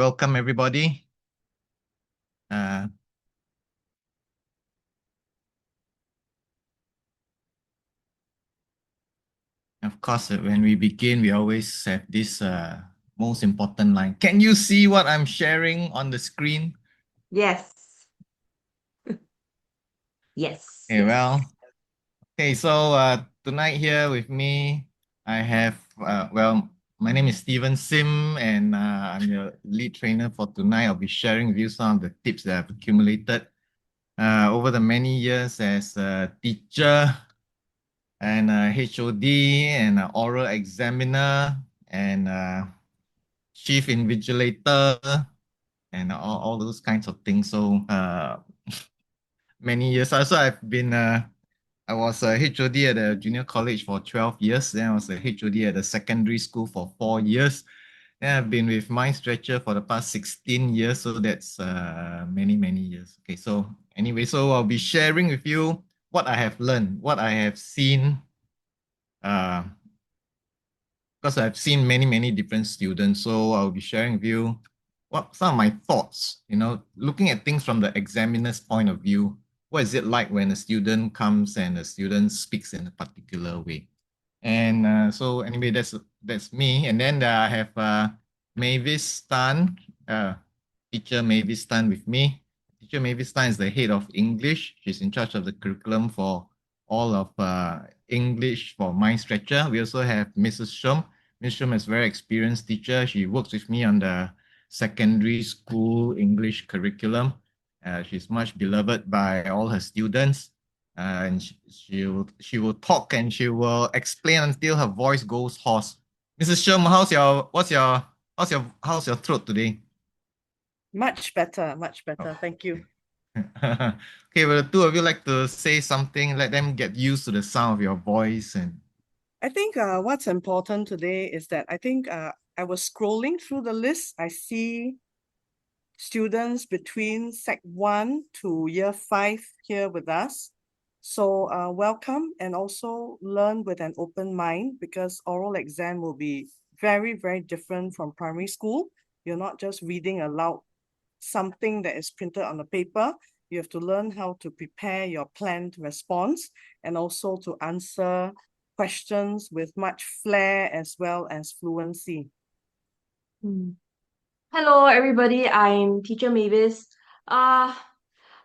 Welcome everybody. Of course, when we begin, we always have this most important line. Can you see what I'm sharing on the screen? Yes. Yes. Okay, well, okay, so tonight here with me, I have, my name is Steven Sim, and I'm your lead trainer for tonight. I'll be sharing with you some of the tips that I've accumulated over the many years as a teacher and HOD and oral examiner and chief invigilator and all those kinds of things. So many years. Also, I was a HOD at a junior college for 12 years. Then I was a HOD at a secondary school for 4 years. Then I've been with Mind Stretcher for the past 16 years. So that's many, many years. Okay, so anyway, so I'll be sharing with you what I have learned, what I have seen, uh, because I've seen many, many different students. So I'll be sharing with you what some of my thoughts, looking at things from the examiner's point of view. What is it like when a student comes and a student speaks in a particular way? And so anyway, that's me. And then I have Mavis Tan, teacher Mavis Tan with me. Teacher Mavis Tan is the head of English. She's in charge of the curriculum for all of English for Mind Stretcher. We also have Mrs. Shum. Ms. Shum is a very experienced teacher. She works with me on the secondary school English curriculum. She's much beloved by all her students. And she will talk and she will explain until her voice goes hoarse. Mrs. Shum, how's your throat today? Much better, Oh. Thank you. Okay, well, the two of you like to say something, let them get used to the sound of your voice. And I think what's important today is that I was scrolling through the list. I see students between Sec 1 to Year 5 here with us. So welcome and also learn with an open mind, because oral exam will be very, very different from primary school. You're not just reading aloud something that is printed on the paper. You have to learn how to prepare your planned response and also to answer questions with much flair as well as fluency. Hello, everybody. I'm Teacher Mavis. I'd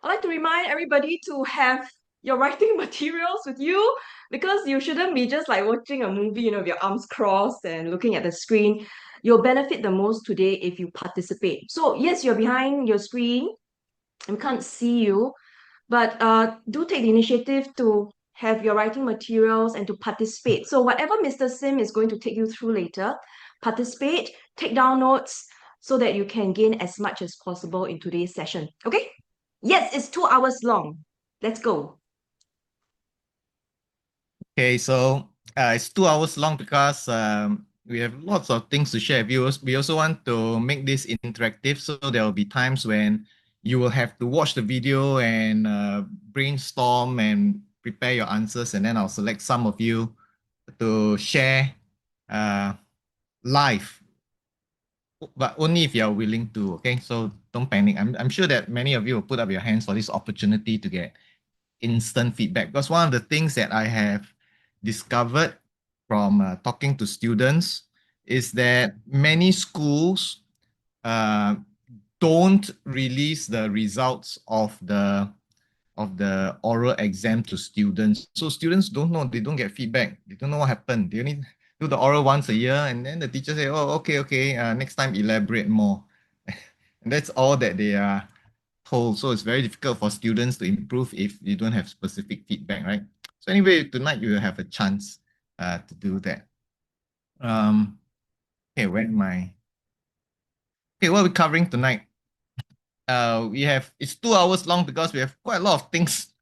like to remind everybody to have your writing materials with you, because you shouldn't be just like watching a movie, with your arms crossed and looking at the screen. You'll benefit the most today if you participate. So yes, you're behind your screen. We can't see you, but do take the initiative to have your writing materials and to participate. So whatever Mr. Sim is going to take you through later, participate, take down notes so that you can gain as much as possible in today's session. Okay? Yes, it's 2 hours long. Let's go. okay, so it's 2 hours long because we have lots of things to share with you. We also want to make this interactive, so there will be times when you will have to watch the video and brainstorm and prepare your answers, and then I'll select some of you to share live, but only if you're willing to. Okay, so don't panic. I'm sure that many of you will put up your hands for this opportunity to get instant feedback, because one of the things that I have discovered from talking to students is that many schools uh, don't release the results of the oral exam to students. So students don't know, they don't get feedback. They don't know what happened. They only do the oral once a year, and then the teacher say, oh, okay, next time elaborate more. And that's all that they are told. So it's very difficult for students to improve if you don't have specific feedback, right? So anyway, tonight you will have a chance to do that. Okay, where am I? Okay, what are we covering tonight? It's 2 hours long because we have quite a lot of things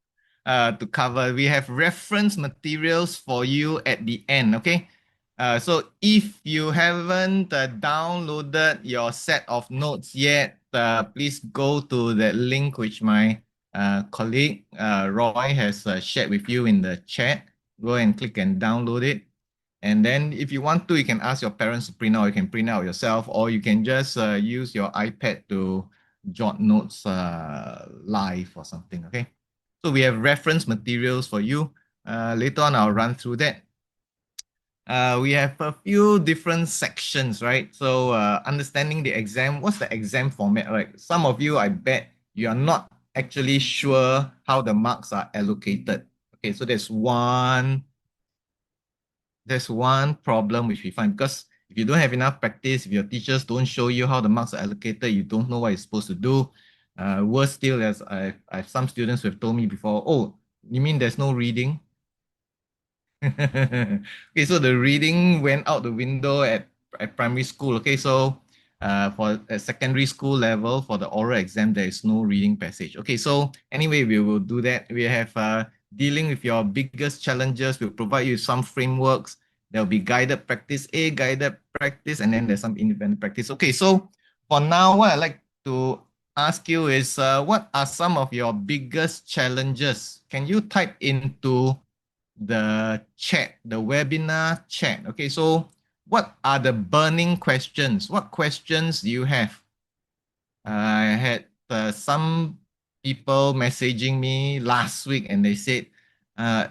to cover. We have reference materials for you at the end, okay? So if you haven't downloaded your set of notes yet, please go to that link which my colleague Roy has shared with you in the chat. Go and click and download it. And then if you want to, you can ask your parents to print out. You can print out yourself, or you can just use your iPad to jot notes live or something, okay? So we have reference materials for you. Later on, I'll run through that. We have a few different sections, right? So understanding the exam, what's the exam format, right? Some of you, I bet you are not actually sure how the marks are allocated. Okay, so there's one problem which we find, because if you don't have enough practice, if your teachers don't show you how the marks are allocated, you don't know what you're supposed to do. Worse still, as I've some students who have told me before, oh, you mean there's no reading? Okay, so the reading went out the window at primary school. Okay, so for a secondary school level, for the oral exam, there is no reading passage. Okay, so anyway, we will do that. We have dealing with your biggest challenges. We'll provide you some frameworks. There'll be guided practice A, guided practice, and then there's some independent practice. Okay, so for now, what I'd like to ask you is what are some of your biggest challenges? Can you type into the chat, the webinar chat? Okay, so what are the burning questions? What questions do you have? I had some people messaging me last week and they said,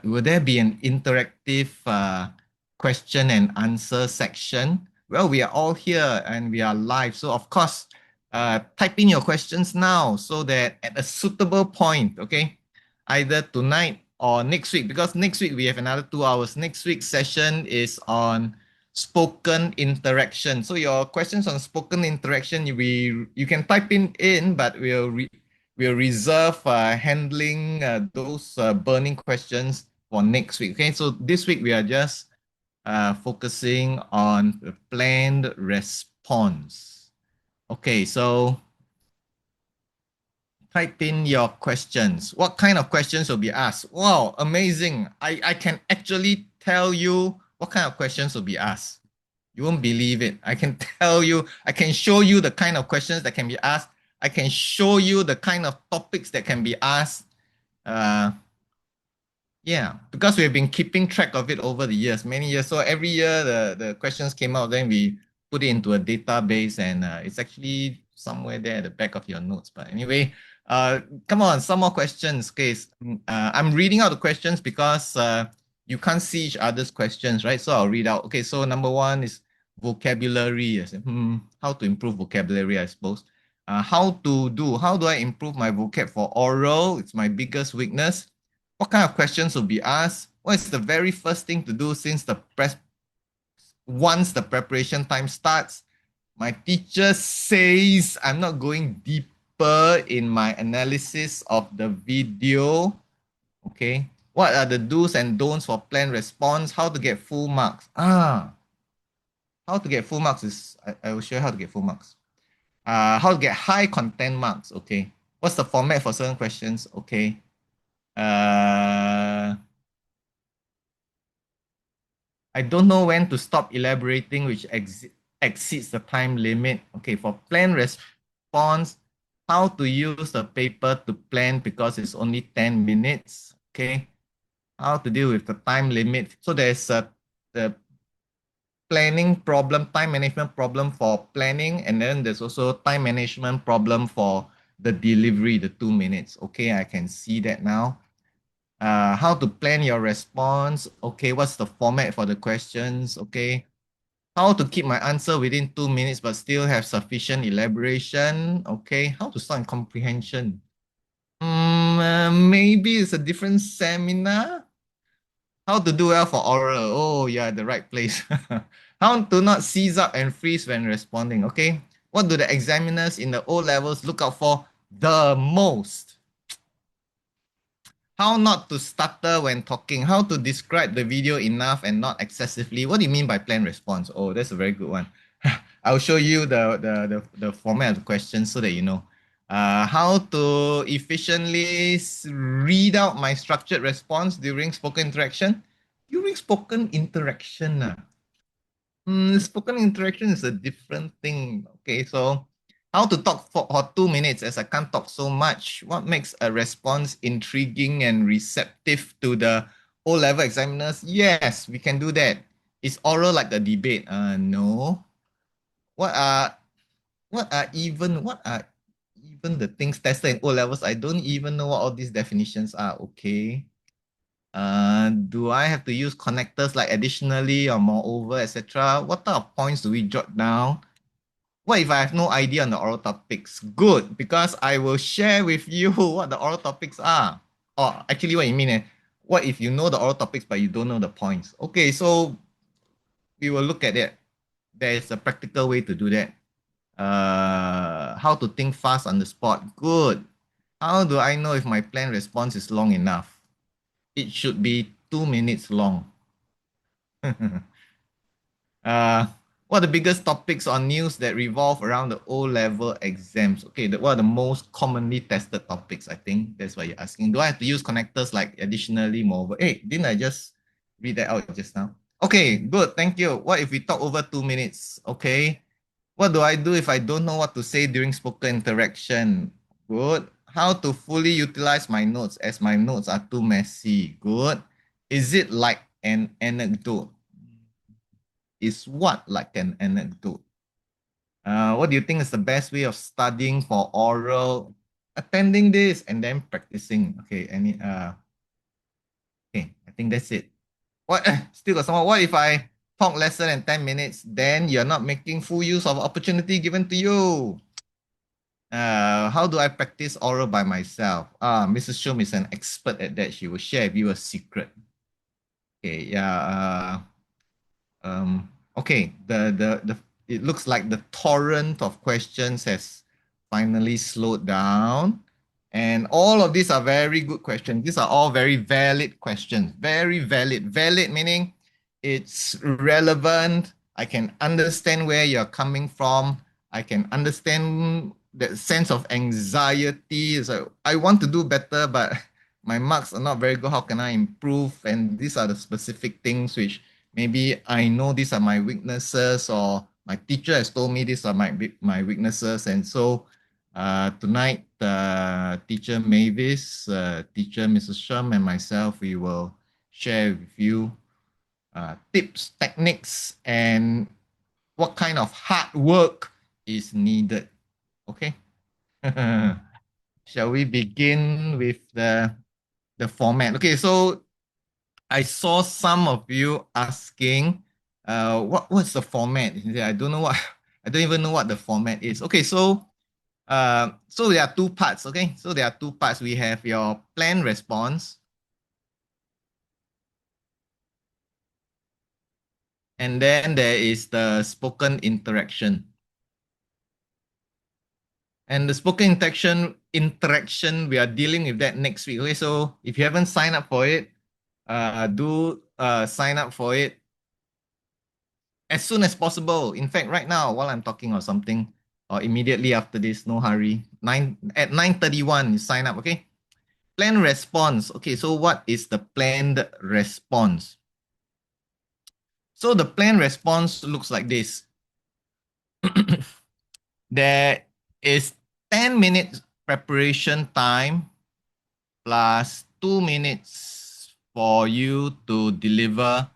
will there be an interactive question and answer section? Well, we are all here and we are live. So, of course, type in your questions now so that at a suitable point, okay, either tonight or next week, because next week we have another 2 hours. Next week's session is on spoken interaction. So your questions on spoken interaction, you can type in, but we'll reserve handling those burning questions for next week. Okay, so this week we are just focusing on the planned response. Okay, so type in your questions. What kind of questions will be asked? Wow, amazing. I can actually tell you what kind of questions will be asked. You won't believe it. I can tell you, I can show you the kind of questions that can be asked. I can show you the kind of topics that can be asked. Uh, yeah, because we have been keeping track of it over the years, many years. So every year the questions came out, then we put it into a database, and it's actually somewhere there at the back of your notes. But anyway, come on, some more questions. Okay, I'm reading out the questions because you can't see each other's questions, right? So I'll read out. Okay, so number one is vocabulary. I said, how to improve vocabulary, I suppose. How do I improve my vocab for oral? It's my biggest weakness. What kind of questions will be asked? What is the very first thing to do once the preparation time starts? My teacher says I'm not going deeper in my analysis of the video. Okay. What are the do's and don'ts for planned response? How to get full marks? How to get full marks is, I will show you how to get full marks. How to get high content marks? Okay. What's the format for certain questions? Okay. I don't know when to stop elaborating, which exceeds the time limit. Okay, for plan response, how to use the paper to plan because it's only 10 minutes. Okay, how to deal with the time limit. So there's the planning problem, time management problem for planning, and then there's also time management problem for the delivery, the 2 minutes. Okay, I can see that now. How to plan your response. Okay, what's the format for the questions? Okay, how to keep my answer within 2 minutes but still have sufficient elaboration. Okay, how to start in comprehension. Maybe it's a different seminar. How to do well for oral. Oh, yeah, the right place. How to not seize up and freeze when responding. Okay, what do the examiners in the O levels look out for the most? How not to stutter when talking. How to describe the video enough and not excessively. What do you mean by planned response? Oh, that's a very good one. I'll show you the format of the question so that you know. How to efficiently read out my structured response during spoken interaction. During spoken interaction, spoken interaction is a different thing. Okay, so how to talk for 2 minutes as I can't talk so much? What makes a response intriguing and receptive to the O-level examiners? Yes, we can do that. Is oral like a debate? No. What are what are even the things tested in O levels? I don't even know what all these definitions are. Okay. Do I have to use connectors like additionally or moreover, etc.? What type of points do we jot down? What if I have no idea on the oral topics? Good, because I will share with you what the oral topics are. Or actually, what you mean what if you know the oral topics but you don't know the points? Okay, so we will look at it. There is a practical way to do that. How to think fast on the spot? Good. How do I know if my plan response is long enough? It should be 2 minutes long. Uh, what are the biggest topics on news that revolve around the O-level exams? Okay, what are the most commonly tested topics? I think that's what you're asking. Do I have to use connectors like additionally, moreover? Hey, didn't I just read that out just now? Okay, good. Thank you. What if we talk over 2 minutes? Okay. What do I do if I don't know what to say during spoken interaction? Good. How to fully utilize my notes as my notes are too messy? Good. Is it like an anecdote? Is what like an anecdote? What do you think is the best way of studying for oral? Attending this and then practicing. Okay, okay, I think that's it. What still got someone? What if I talk lesser than 10 minutes? Then you're not making full use of opportunity given to you. How do I practice oral by myself? Mrs. Shum is an expert at that. She will share with you a secret. Okay, yeah. Okay, the it looks like the torrent of questions has finally slowed down. And all of these are very good questions. These are all very valid questions. Very valid. Valid meaning it's relevant. I can understand where you're coming from. I can understand that sense of anxiety. So I want to do better, but my marks are not very good. How can I improve? And these are the specific things which maybe I know these are my weaknesses, or my teacher has told me these are my weaknesses. And so tonight, teacher Mavis, teacher Mrs. Shum, and myself, we will share with you tips, techniques, and what kind of hard work is needed. Okay. Shall we begin with the format? Okay, so I saw some of you asking, what's the format? I don't know what I don't even know what the format is. Okay, so there are two parts. Okay, so there are two parts. We have your plan response, and then there is the spoken interaction. And the spoken interaction, we are dealing with that next week. Okay, so if you haven't signed up for it, do sign up for it as soon as possible. In fact, right now, while I'm talking or something, or immediately after this, no hurry. At 9:31, you sign up, okay? Plan response. Okay, so what is the planned response? So the plan response looks like this. There is 10 minutes preparation time plus 2 minutes for you to deliver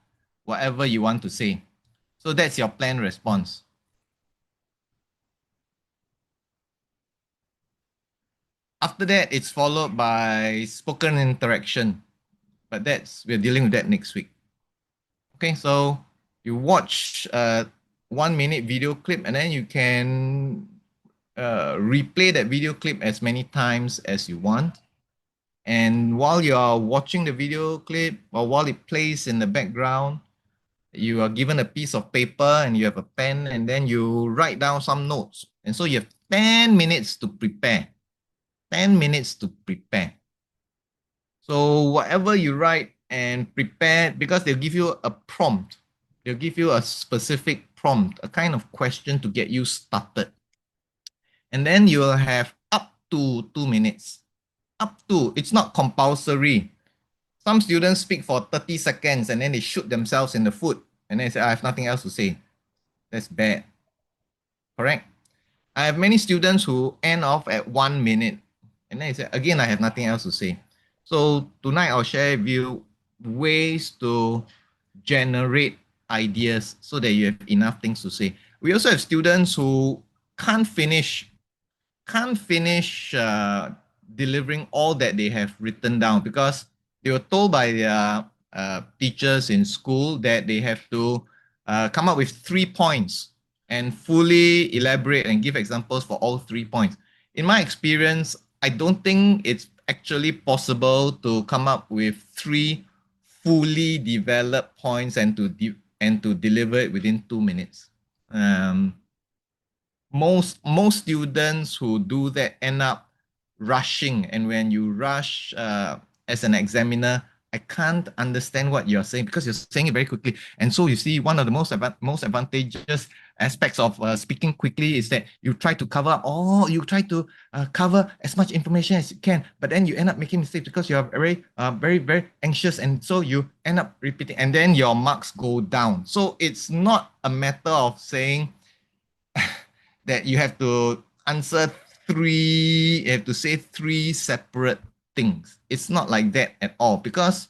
whatever you want to say. So that's your plan response. After that, it's followed by spoken interaction, but we're dealing with that next week. Okay, so you watch a 1 minute video clip, and then you can replay that video clip as many times as you want. And while you are watching the video clip, or while it plays in the background, you are given a piece of paper and you have a pen, and then you write down some notes. And so you have 10 minutes to prepare. 10 minutes to prepare. So whatever you write and prepare, because they'll give you a prompt, they'll give you a specific prompt, a kind of question to get you started. And then you will have up to 2 minutes. Up to, it's not compulsory. Some students speak for 30 seconds and then they shoot themselves in the foot and then say, I have nothing else to say. That's bad. Correct? I have many students who end off at 1 minute and then they say, again, I have nothing else to say. So tonight I'll share with you ways to generate ideas so that you have enough things to say. We also have students who can't finish can't finish delivering all that they have written down because they were told by their teachers in school that they have to come up with 3 points and fully elaborate and give examples for all 3 points. In my experience, I don't think it's actually possible to come up with three fully developed points and to deliver it within 2 minutes. Um, most students who do that end up rushing, and when you rush as an examiner, I can't understand what you're saying because you're saying it very quickly. And so you see, one of the most advantageous aspects of speaking quickly is that you try to cover as much information as you can, but then you end up making mistakes because you're very anxious, and so you end up repeating, and then your marks go down. So it's not a matter of saying that you have to answer you have to say three separate things. It's not like that at all because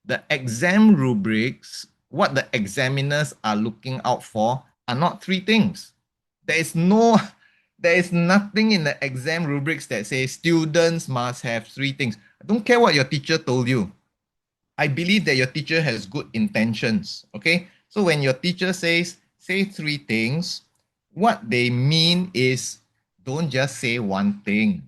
the exam rubrics, what the examiners are looking out for, are not three things. There is no, there is nothing in the exam rubrics that says students must have three things. I don't care what your teacher told you. I believe that your teacher has good intentions. Okay. So when your teacher says, say three things, what they mean is don't just say one thing.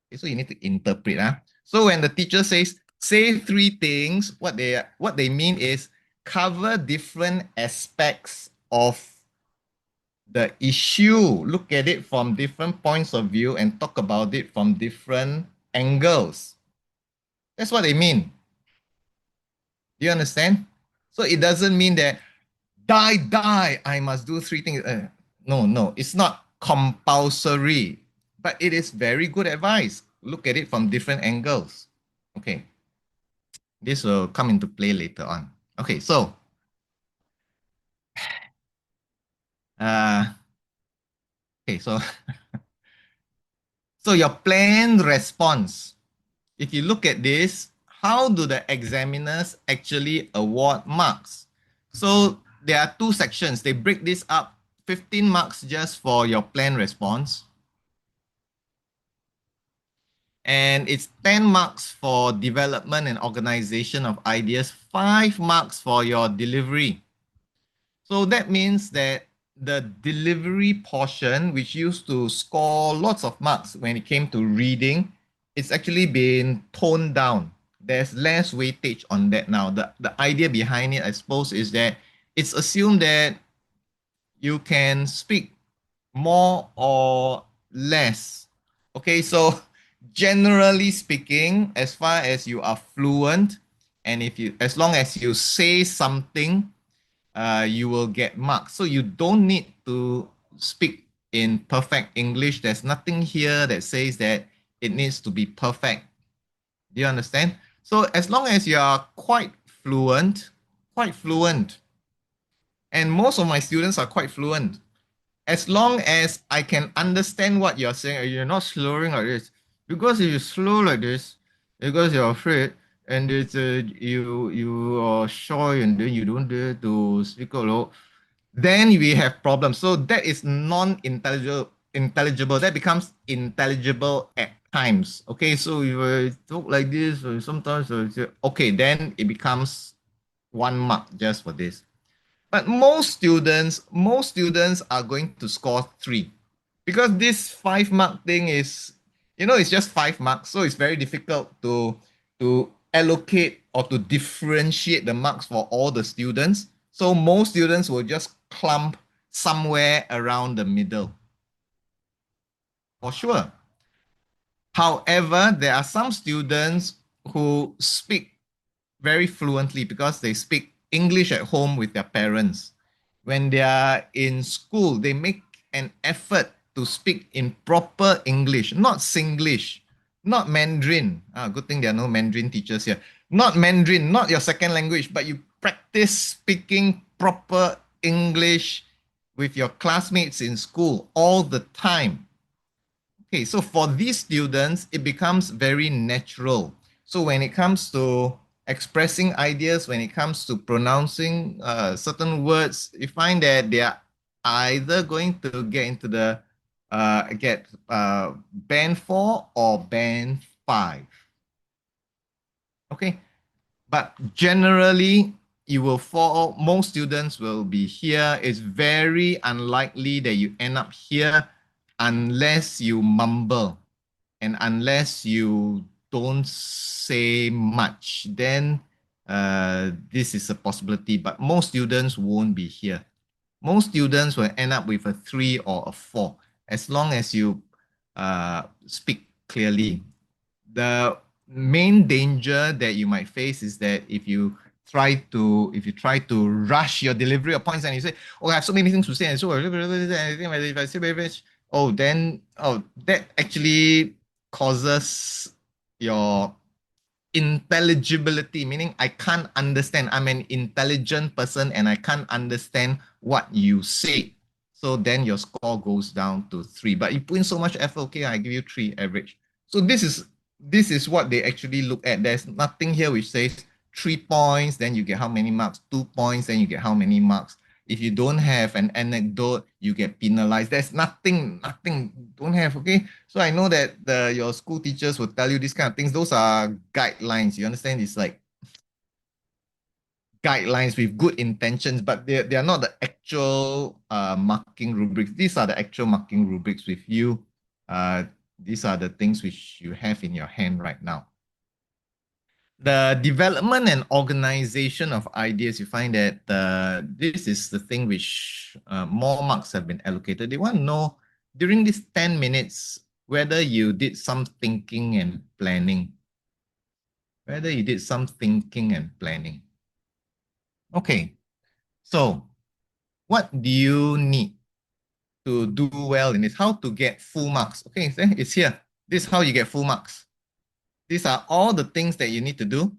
Okay, so you need to interpret. So when the teacher says, say three things, what they mean is cover different aspects of the issue, look at it from different points of view, and talk about it from different angles. That's what they mean. Do you understand? So it doesn't mean that die, I must do three things. No, it's not compulsory, but it is very good advice. Look at it from different angles. Okay, this will come into play later on. Okay, so uh, okay, so so your planned response. If you look at this, how do the examiners actually award marks? So there are two sections. They break this up, 15 marks just for your planned response. And it's 10 marks for development and organization of ideas, 5 marks for your delivery. So that means that the delivery portion, which used to score lots of marks when it came to reading, it's actually been toned down. There's less weightage on that now. The idea behind it, I suppose, is that it's assumed that you can speak more or less. Okay, so generally speaking, as far as you are fluent, and as long as you say something, you will get marks. So you don't need to speak in perfect English. There's nothing here that says that it needs to be perfect. Do you understand? So as long as you are quite fluent, and most of my students are quite fluent, as long as I can understand what you're saying, you're not slurring like this. Because if you slow like this, because you're afraid, and you are shy, and then you don't dare to speak out loud, then we have problems. So that is non-intelligible. Intelligible. That becomes intelligible at times. Okay, so if I talk like this, or sometimes I say, okay, then it becomes 1 mark just for this. But most students are going to score 3 because this 5 mark thing is, it's just 5 marks, so it's very difficult to allocate or to differentiate the marks for all the students. So most students will just clump somewhere around the middle, for sure. However, there are some students who speak very fluently because they speak English at home with their parents. When they are in school, they make an effort to speak in proper English, not Singlish, not Mandarin. Good thing there are no Mandarin teachers here. Not Mandarin, not your second language, but you practice speaking proper English with your classmates in school all the time. Okay, so for these students, it becomes very natural. So when it comes to expressing ideas, when it comes to pronouncing certain words, you find that they are either going to get into the band 4 or band 5. Okay, but generally you will fall, most students will be here. It's very unlikely that you end up here unless you mumble and unless you don't say much. Then this is a possibility, but most students won't be here. Most students will end up with a 3 or a 4 as long as you speak clearly. The main danger that you might face is that if you try to rush your delivery of points and you say, oh, I have so many things to say, and so if I say very much, that actually causes your intelligibility, meaning I can't understand. I'm an intelligent person and I can't understand what you say. So then your score goes down to 3. But you put in so much effort, okay, I give you 3 average. So this is what they actually look at. There's nothing here which says 3 points, then you get how many marks, 2 points, then you get how many marks. If you don't have an anecdote, you get penalized. There's nothing, don't have, okay? So I know that your school teachers will tell you these kind of things. Those are guidelines. You understand? It's like guidelines with good intentions, but they are not the actual marking rubrics. These are the actual marking rubrics with you. These are the things which you have in your hand right now. The development and organization of ideas, you find that this is the thing which more marks have been allocated. They want to know during these 10 minutes whether you did some thinking and planning. Whether you did some thinking and planning. Okay, so what do you need to do well in this? How to get full marks? Okay, it's here. This is how you get full marks. These are all the things that you need to do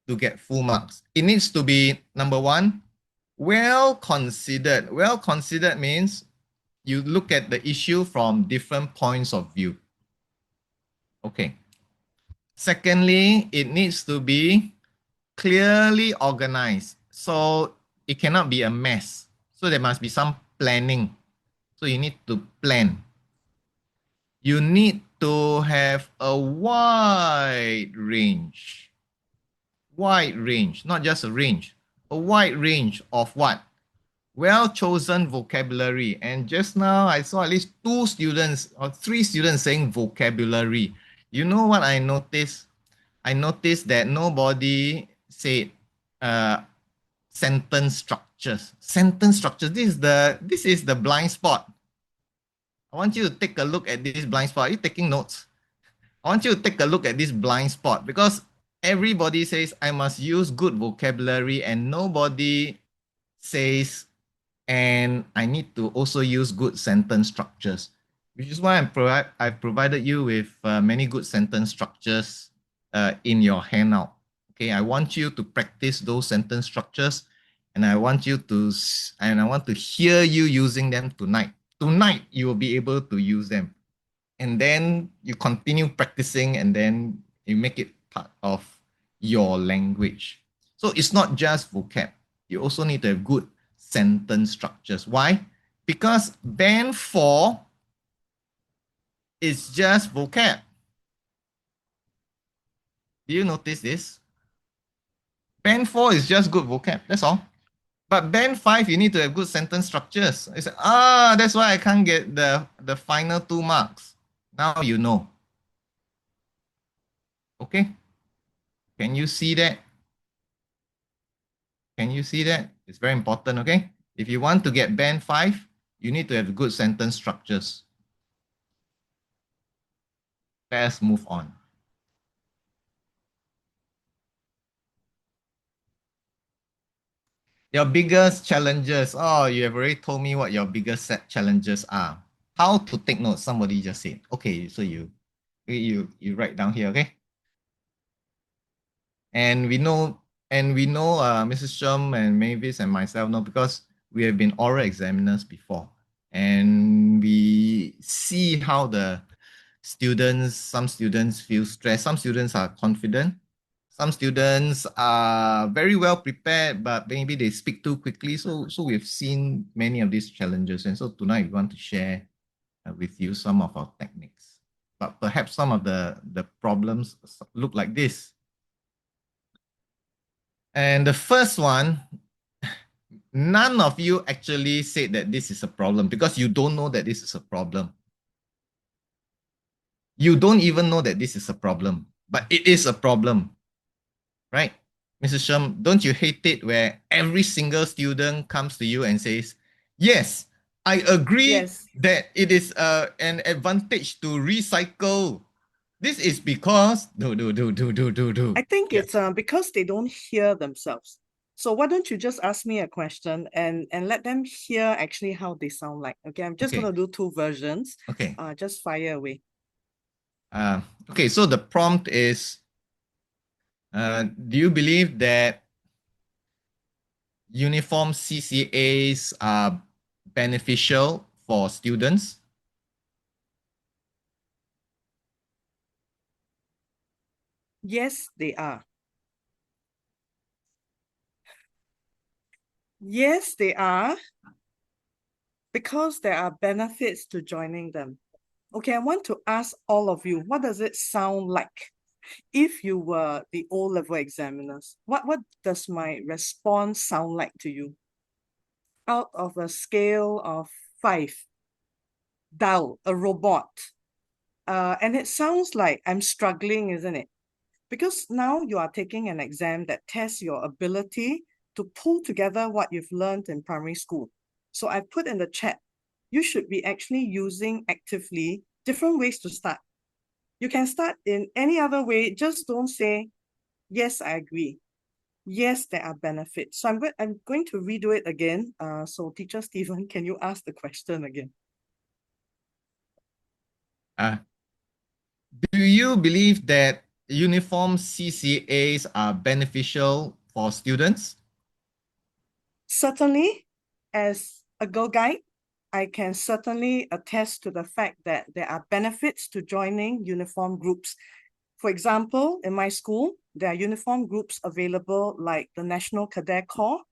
to get full marks. It needs to be, number one, well considered. Well considered means you look at the issue from different points of view. Okay. Secondly, it needs to be clearly organized. So it cannot be a mess. So there must be some planning. So you need to plan. You need to have a wide range, not just a range, a wide range of what? Well-chosen vocabulary. And just now I saw at least 2 students or 3 students saying vocabulary. You know what I noticed? I noticed that nobody said sentence structures. Sentence structures. This is the blind spot. I want you to take a look at this blind spot. Are you taking notes? I want you to take a look at this blind spot because everybody says I must use good vocabulary and nobody says and I need to also use good sentence structures, which is why I've provided you with many good sentence structures in your handout. Okay, I want you to practice those sentence structures, and I want to hear you using them tonight. Tonight you will be able to use them, and then you continue practicing, and then you make it part of your language. So it's not just vocab. You also need to have good sentence structures. Why? Because band 4 is just vocab. Do you notice this? Band 4 is just good vocab. That's all. But band 5, you need to have good sentence structures. It's that's why I can't get the final 2 marks. Now you know. Okay? Can you see that? Can you see that? It's very important, okay? If you want to get band 5, you need to have good sentence structures. Let's move on. Your biggest challenges. Oh, you have already told me what your biggest set challenges are. How to take notes? Somebody just said. Okay, so you write down here, okay? And we know Mrs. Shum and Mavis and myself know because we have been oral examiners before. And we see how some students feel stressed. Some students are confident. Some students are very well prepared, but maybe they speak too quickly. So we've seen many of these challenges. And so tonight we want to share with you some of our techniques. But perhaps some of the problems look like this. And the first one, none of you actually said that this is a problem because you don't know that this is a problem. You don't even know that this is a problem, but it is a problem, right? Mrs. Shem, don't you hate it where every single student comes to you and says, yes, I agree Yes. that it is an advantage to recycle. This is because do. I think Yeah. it's because they don't hear themselves. So why don't you just ask me a question and let them hear actually how they sound like. Okay, I'm just Okay. gonna do two versions. Okay. Just fire away. Okay. So the prompt is, do you believe that uniform CCAs are beneficial for students? Yes, they are. Yes, they are, because there are benefits to joining them. Okay, I want to ask all of you, what does it sound like if you were the O-level examiners? What does my response sound like to you? Out of a scale of 5, dull, a robot. And it sounds like I'm struggling, isn't it? Because now you are taking an exam that tests your ability to pull together what you've learned in primary school. So I put in the chat, you should be actually using actively different ways to start. You can start in any other way, just don't say, yes, I agree. Yes, there are benefits. So I'm going to redo it again. So Teacher Stephen, can you ask the question again? Uh, do you believe that uniform CCAs are beneficial for students? Certainly, as a Girl Guide, I can certainly attest to the fact that there are benefits to joining uniform groups. For example, in my school, there are uniform groups available like the National Cadet Corps,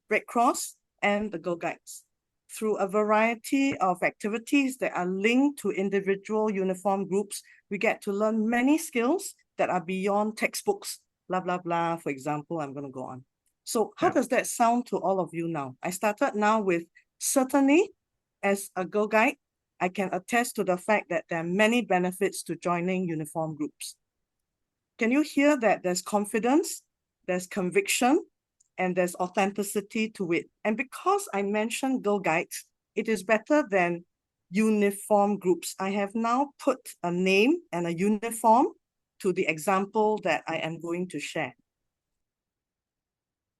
Red Cross, and the Girl Guides. Through a variety of activities that are linked to individual uniform groups, we get to learn many skills that are beyond textbooks, blah, blah, blah. For example, I'm going to go on. So how Yeah. does that sound to all of you now? I started now with certainly, as a Girl Guide, I can attest to the fact that there are many benefits to joining uniform groups. Can you hear that there's confidence, there's conviction, and there's authenticity to it? And because I mentioned Girl Guides, it is better than uniform groups. I have now put a name and a uniform to the example that I am going to share.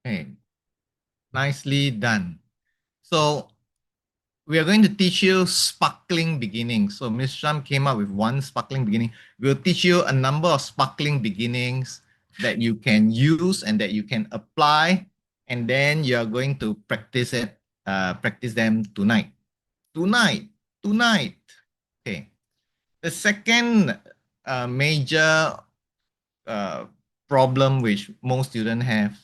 Okay. Nicely done. So we are going to teach you sparkling beginnings. So Ms. Sham came up with one sparkling beginning. We'll teach you a number of sparkling beginnings that you can use and that you can apply, and then you are going to practice them tonight. Tonight. Okay. The second major uh, problem which most students have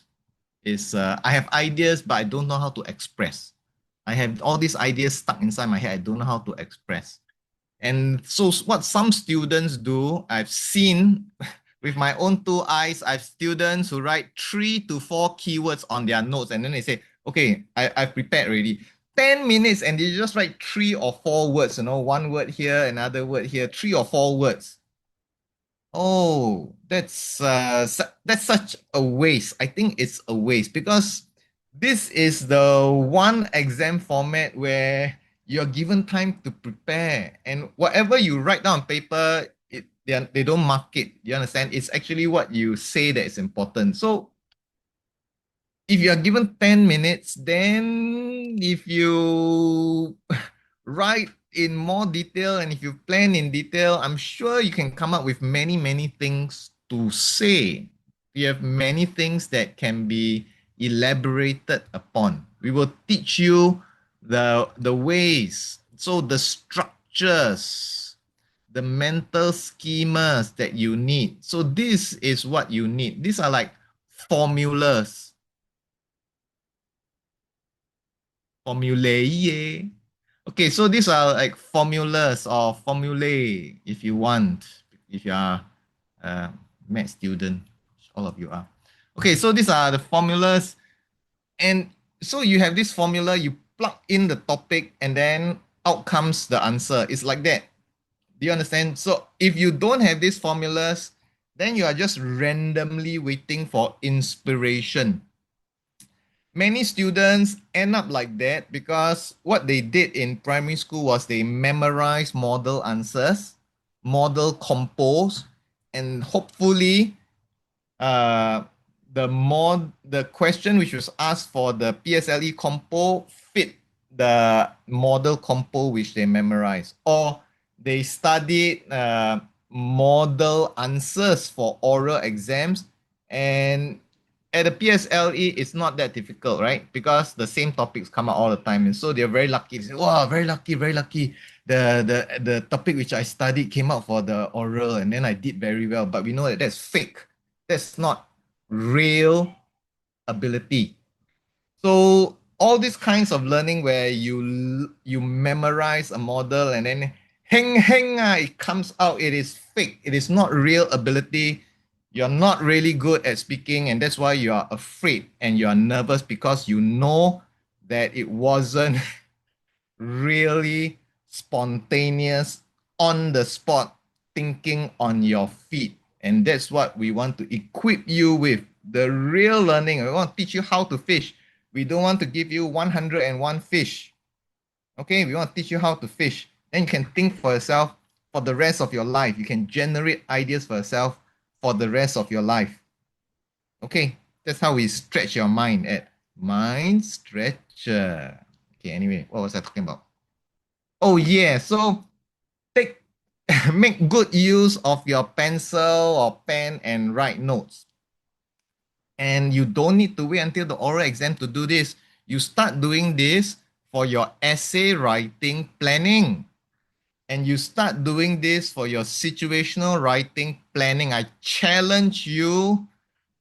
is I have ideas, but I don't know how to express. I have all these ideas stuck inside my head. I don't know how to express. And so what some students do, I've seen with my own two eyes, I have students who write 3 to 4 keywords on their notes. And then they say, okay, I've prepared already. 10 minutes and they just write 3 or 4 words, one word here, another word here, 3 or 4 words. Oh, that's such a waste. I think it's a waste because this is the one exam format where you're given time to prepare, and whatever you write down on paper, they don't mark it. You understand? It's actually what you say that is important. So if you are given 10 minutes, then if you write in more detail and if you plan in detail, I'm sure you can come up with many, many things to say. You have many things that can be elaborated upon. We will teach you the ways, so the structures, the mental schemas that you need. So this is what you need. These are like formulas. Formulae. Okay, so these are like formulas or formulae if you want, if you are a med student, all of you are. Okay, so these are the formulas. And so you have this formula, you plug in the topic, and then out comes the answer. It's like that. Do you understand? So if you don't have these formulas, then you are just randomly waiting for inspiration. Many students end up like that because what they did in primary school was they memorized model answers, model compose, and hopefully uh, the question which was asked for the PSLE compo fit the model compo which they memorized, or they studied model answers for oral exams, and at the PSLE it's not that difficult, right? Because the same topics come out all the time, and so they're very lucky. They say, wow, very lucky, very lucky. The topic which I studied came out for the oral, and then I did very well. But we know that that's fake. That's not real ability. So all these kinds of learning where you memorize a model and then it comes out, it is fake. It is not real ability. You're not really good at speaking, and that's why you are afraid and you are nervous because you know that it wasn't really spontaneous, on the spot thinking on your feet. And that's what we want to equip you with, the real learning. We want to teach you how to fish. We don't want to give you 101 fish. Okay, we want to teach you how to fish. Then you can think for yourself for the rest of your life. You can generate ideas for yourself for the rest of your life. Okay, that's how we stretch your mind at mind stretcher. Okay, anyway, what was I talking about? Oh yeah, so take make good use of your pencil or pen and write notes. And you don't need to wait until the oral exam to do this. You start doing this for your essay writing planning. And you start doing this for your situational writing planning. I challenge you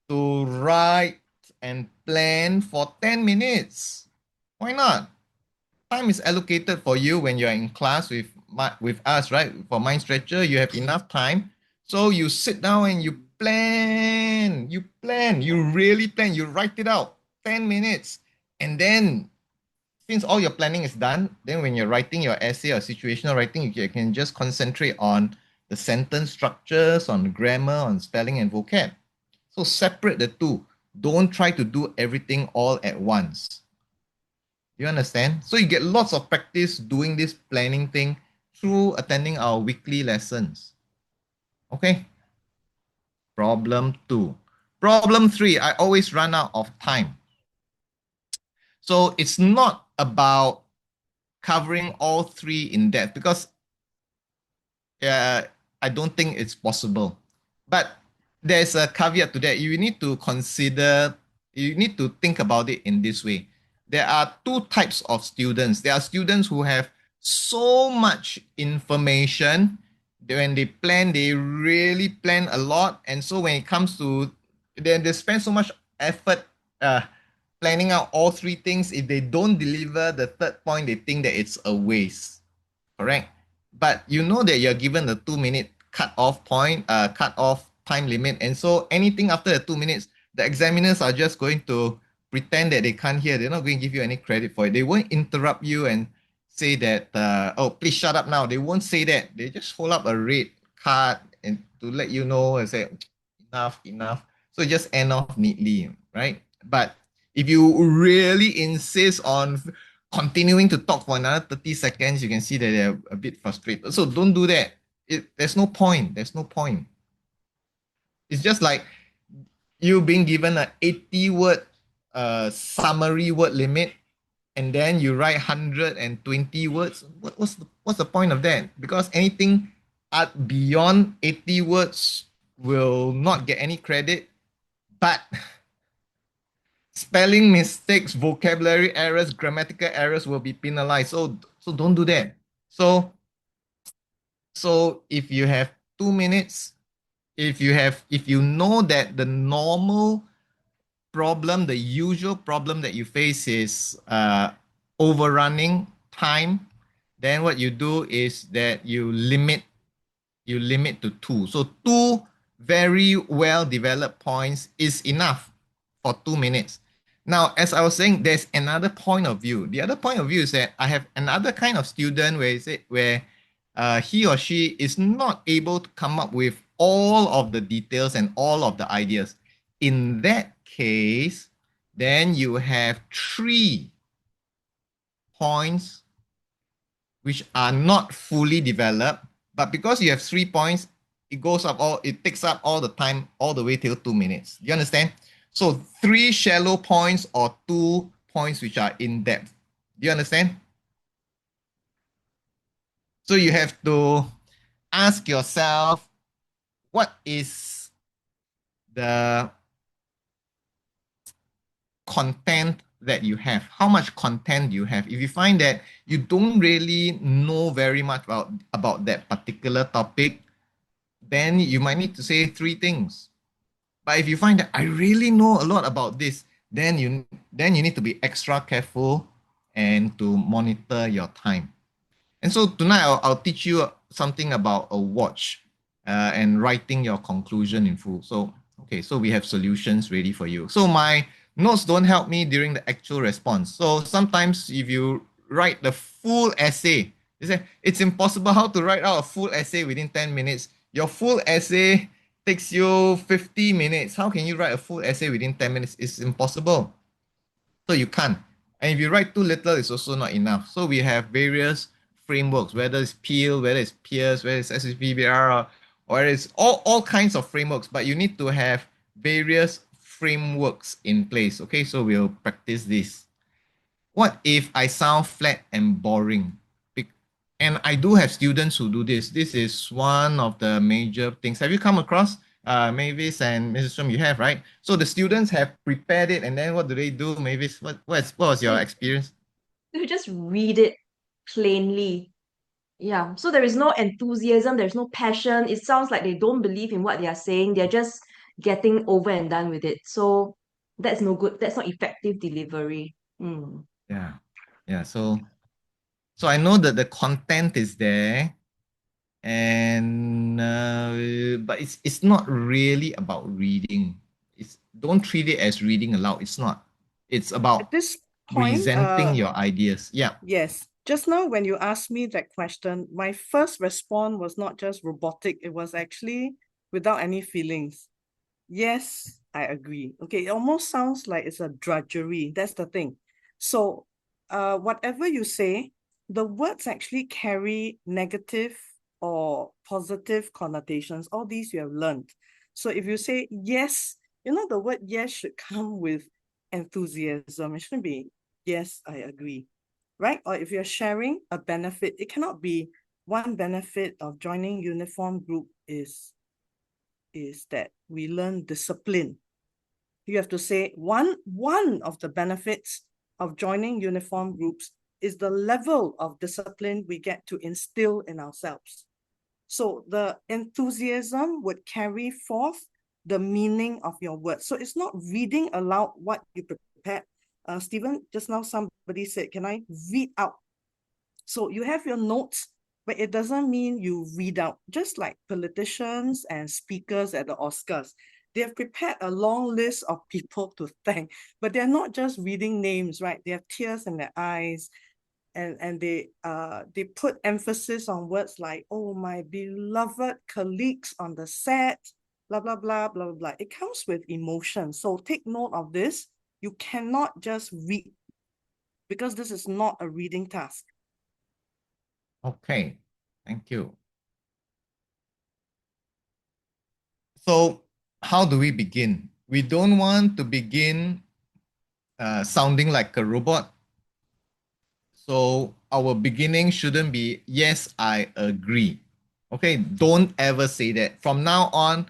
to write and plan for 10 minutes. Why not? Time is allocated for you when you're in class with us, right? For mind stretcher, you have enough time. So you sit down and you really plan, you write it out 10 minutes. And then since all your planning is done, then when you're writing your essay or situational writing, you can just concentrate on the sentence structures, on grammar, on spelling and vocab. So separate the two. Don't try to do everything all at once. You understand? So you get lots of practice doing this planning thing through attending our weekly lessons. Okay. Problem 2. Problem 3, I always run out of time. So it's not about covering all three in depth because uh, I don't think it's possible. But there's a caveat to that. You need to think about it in this way. There are two types of students. There are students who have so much information. When they plan, they really plan a lot. And so when it comes to, then they spend so much effort uh, planning out all three things. If they don't deliver the third point, they think that it's a waste. Correct? But you know that you're given the 2 minute cut off time limit. And so anything after the 2 minutes, the examiners are just going to pretend that they can't hear. They're not going to give you any credit for it. They won't interrupt you and say that, oh, please shut up now. They won't say that. They just hold up a red card and to let you know and say, enough, enough. So just end off neatly, right? But if you really insist on continuing to talk for another 30 seconds, you can see that they're a bit frustrated. So don't do that. There's no point. There's no point. It's just like you being given an 80 word summary word limit and then you write 120 words. What's the point of that? Because anything beyond 80 words will not get any credit, but spelling mistakes, vocabulary errors, grammatical errors will be penalized. So don't do that. So So if you have 2 minutes, if you know that the normal problem, the usual problem that you face is overrunning time, then what you do is that you limit to two. So two very well developed points is enough for 2 minutes. Now, as I was saying, there's another point of view. The other point of view is that I have another kind of student where he or she is not able to come up with all of the details and all of the ideas. In that case, then you have 3 points which are not fully developed, but because you have 3 points, it takes up all the time, all the way till 2 minutes. Do you understand? So 3 shallow points or 2 points which are in depth. Do you understand? So you have to ask yourself, what is the content that you have? How much content do you have? If you find that you don't really know very much about that particular topic, then you might need to say 3 things. But if you find that I really know a lot about this, then you need to be extra careful and to monitor your time. And so tonight I'll teach you something about a watch and writing your conclusion in full. So okay, so we have solutions ready for you. So my notes don't help me during the actual response. So sometimes if you write the full essay, you say it's impossible how to write out a full essay within 10 minutes. Your full essay takes you 50 minutes. How can you write a full essay within 10 minutes? It's impossible. So you can't. And if you write too little, it's also not enough. So we have various frameworks, whether it's P.E.E.L, whether it's P.E.E.R.S, whether it's S.P.E.E.R, or it's all kinds of frameworks, but you need to have various frameworks in place. Okay, so we'll practice this. What if I sound flat and boring? And I do have students who do this. This is one of the major things. Have you come across Mavis and Mrs. Shum? You have, right? So the students have prepared it, and then what do? Mavis, what was your They, experience? they just read it plainly. Yeah. So there is no enthusiasm, there's no passion. It sounds like they don't believe in what they are saying. They're just getting over and done with it. So that's no good. That's not effective delivery. Mm. Yeah, yeah. So I know that the content is there, and but it's not really about reading. It's don't treat it as reading aloud. It's not. It's At about this point, presenting your ideas. Yeah. yes, just now when you asked me that question, my first response was not just robotic, it was actually without any feelings. Yes, I agree. Okay, it almost sounds like it's a drudgery. That's the thing. So, whatever you say, the words actually carry negative or positive connotations. All these you have learned. So if you say yes, the word yes should come with enthusiasm. It shouldn't be yes, I agree, right? Or if you're sharing a benefit, it cannot be one benefit of joining uniform group is that we learn discipline. You have to say one of the benefits of joining uniform groups is the level of discipline we get to instill in ourselves. So the enthusiasm would carry forth the meaning of your words. So it's not reading aloud what you prepared. Stephen, just now somebody said, can I read out? So you have your notes, but it doesn't mean you read out. Just like politicians and speakers at the Oscars, they have prepared a long list of people to thank, but they're not just reading names, right? They have tears in their eyes, and they put emphasis on words like, oh, my beloved colleagues on the set, blah blah blah blah blah. It comes with emotion. So take note of this. You cannot just read, because this is not a reading task. Okay. Thank you. So how do we begin? We don't want to begin sounding like a robot. So our beginning shouldn't be, yes, I agree. Okay, don't ever say that. From now on,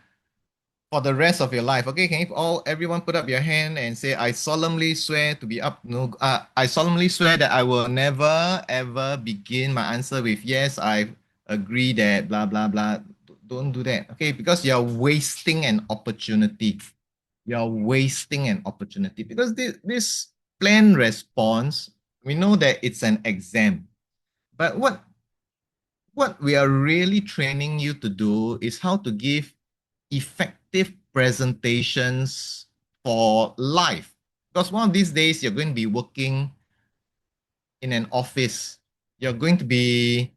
for the rest of your life. Okay, can you everyone put up your hand and say, I solemnly swear to be up. No, I solemnly swear that I will never ever begin my answer with yes, I agree that blah, blah, blah. Don't do that, okay? Because you're wasting an opportunity. You're wasting an opportunity because this planned response, we know that it's an exam. But what we are really training you to do is how to give effective presentations for life. Because one of these days, you're going to be working in an office. You're going to be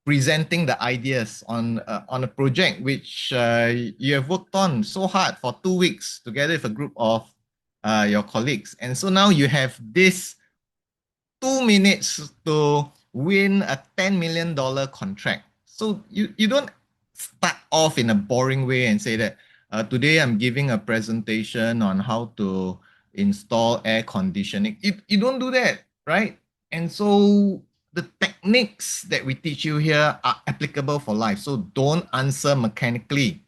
presenting the ideas on a project which you have worked on so hard for 2 weeks together with a group of your colleagues. And so now you have this 2 minutes to win a $10 million contract. So you don't start off in a boring way and say that today I'm giving a presentation on how to install air conditioning. You don't do that, right? And so the techniques that we teach you here are applicable for life. So don't answer mechanically.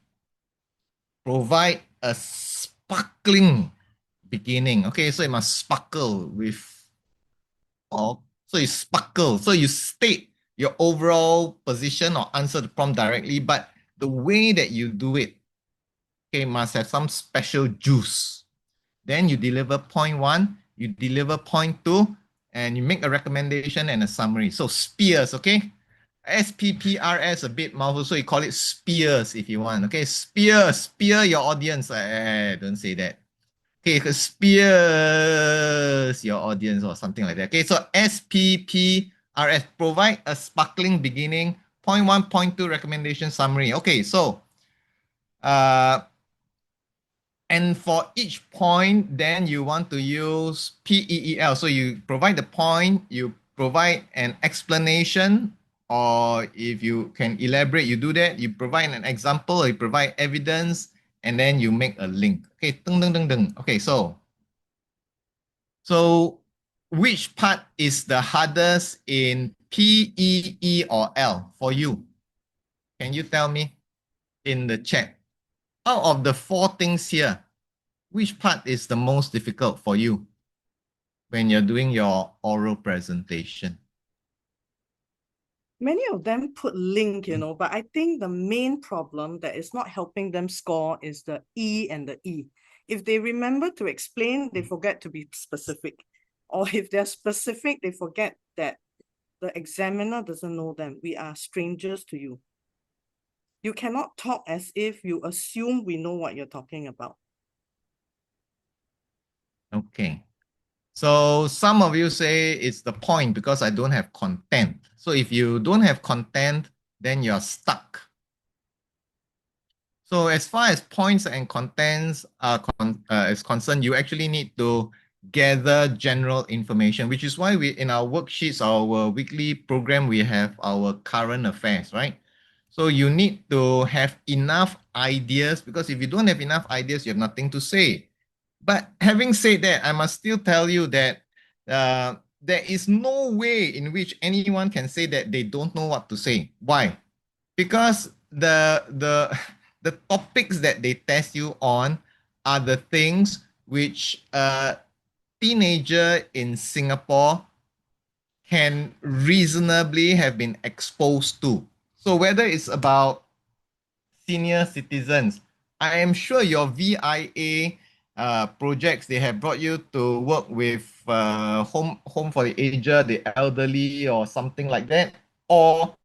Provide a sparkling beginning. Okay, so it must sparkle with all. So you sparkle. So you state your overall position or answer the prompt directly, but the way that you do it, okay, must have some special juice. Then you deliver point one, you deliver point two, and you make a recommendation and a summary. So P.E.E.R.S, okay? S-P-P-R-S, a bit mouthful, so you call it P.E.E.R.S if you want. Okay, P.E.E.R.S, spear your audience. Don't say that. Okay, spears your audience or something like that. Okay, so S-P-P-R-S, provide a sparkling beginning. Point one, point two, recommendation summary. Okay, so uh, and for each point, then you want to use P.E.E.L. So you provide the point, you provide an explanation, or if you can elaborate, you do that. You provide an example, or you provide evidence, and then you make a link. Okay, ding, ding, ding, ding. Okay, so which part is the hardest in P.E.E. or L for you? Can you tell me in the chat? Out of the four things here, which part is the most difficult for you when you're doing your oral presentation? Many of them put link, but I think the main problem that is not helping them score is the E and the E. If they remember to explain, they forget to be specific. Or if they're specific, they forget that the examiner doesn't know them. We are strangers to you. You cannot talk as if you assume we know what you're talking about. Okay. So some of you say it's the point because I don't have content. So if you don't have content, then you're stuck. So as far as points and contents are is concerned, you actually need to gather general information, which is why we in our worksheets, our weekly program, we have our current affairs, right? So you need to have enough ideas because if you don't have enough ideas, you have nothing to say. But having said that, I must still tell you that there is no way in which anyone can say that they don't know what to say. Why? Because the topics that they test you on are the things which a teenager in Singapore can reasonably have been exposed to. So whether it's about senior citizens, I am sure your VIA projects they have brought you to work with home for the aged, the elderly, or something like that, or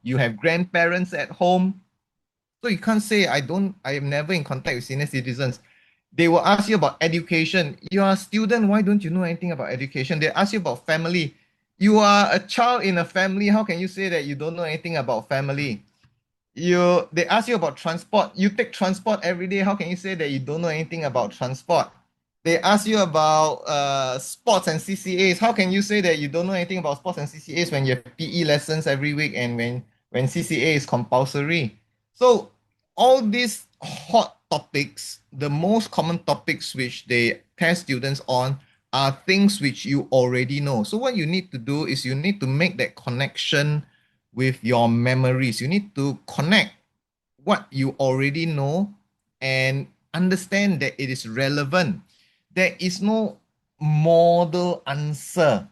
you have grandparents at home. So you can't say I am never in contact with senior citizens. They will ask you about education. You are a student, why don't you know anything about education? They ask you about family. You are a child in a family. How can you say that you don't know anything about family? They ask you about transport. You take transport every day. How can you say that you don't know anything about transport? They ask you about sports and CCAs. How can you say that you don't know anything about sports and CCAs when you have PE lessons every week and when CCA is compulsory? So all these hot topics, the most common topics which they test students on are things which you already know. So what you need to do is you need to make that connection with your memories. You need to connect what you already know and understand that it is relevant. There is no model answer.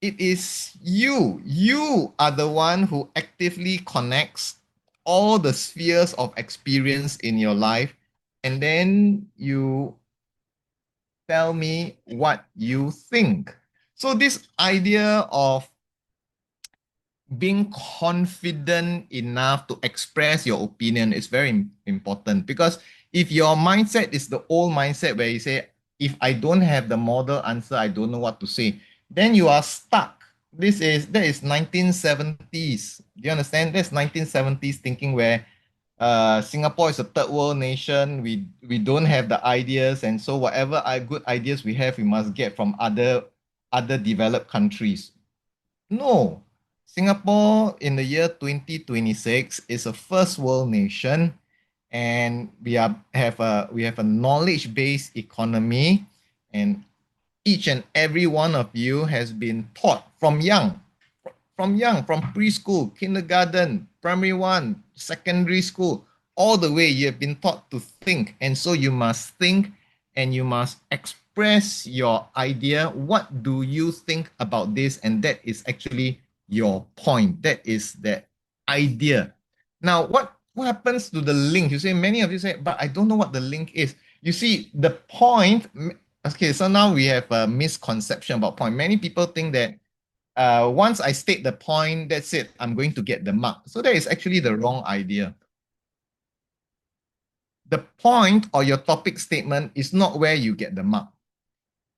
It is you. You are the one who actively connects all the spheres of experience in your life, and then you tell me what you think. So, this idea of being confident enough to express your opinion is very important, because if your mindset is the old mindset where you say, if I don't have the model answer, I don't know what to say, then you are stuck. That is 1970s. Do you understand? That's 1970s thinking, where Singapore is a third world nation. We don't have the ideas, and so whatever good ideas we have, we must get from other developed countries. No, Singapore in the year 2026 is a first world nation, and we have a knowledge-based economy, and each and every one of you has been taught from preschool, kindergarten, primary one, secondary school, all the way, you have been taught to think. And so you must think, and you must express your idea. What do you think about this? And that is actually your point. That is the idea. Now, what happens to the link? You say, many of you say, but I don't know what the link is. You see, the point. Okay, so now we have a misconception about point. Many people think that once I state the point, that's it, I'm going to get the mark. So that is actually the wrong idea. The point or your topic statement is not where you get the mark.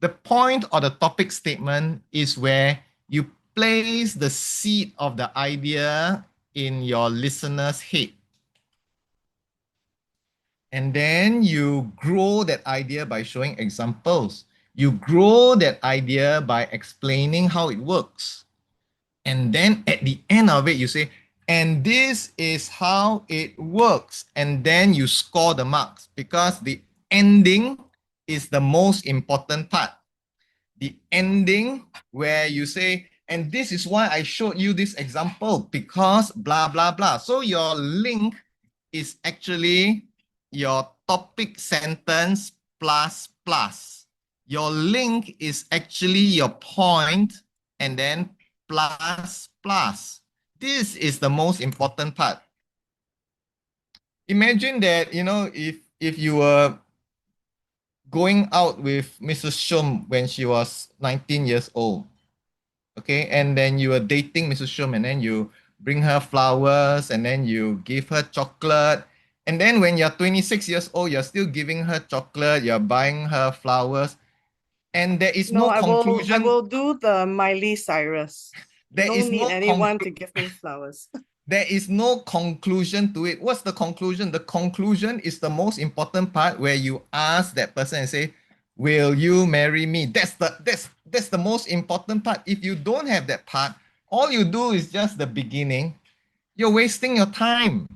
The point or the topic statement is where you place the seed of the idea in your listener's head. And then you grow that idea by showing examples. You grow that idea by explaining how it works. And then at the end of it, you say, and this is how it works. And then you score the marks, because the ending is the most important part. The ending where you say, and this is why I showed you this example, because blah, blah, blah. So your link is actually your topic sentence plus plus. Your link is actually your point, and then plus plus. This is the most important part. Imagine that, if you were going out with Mrs. Shum when she was 19 years old, okay, and then you were dating Mrs. Shum, and then you bring her flowers, and then you give her chocolate, and then when you're 26 years old, you're still giving her chocolate, you're buying her flowers, and there is No, no I conclusion. will do the Miley Cyrus. There No is need no anyone to conclusion. give me flowers. There is no conclusion to it. What's the conclusion? The conclusion is the most important part, where you ask that person and say, "Will you marry me?" That's the most important part. If you don't have that part, all you do is just the beginning. You're wasting your time.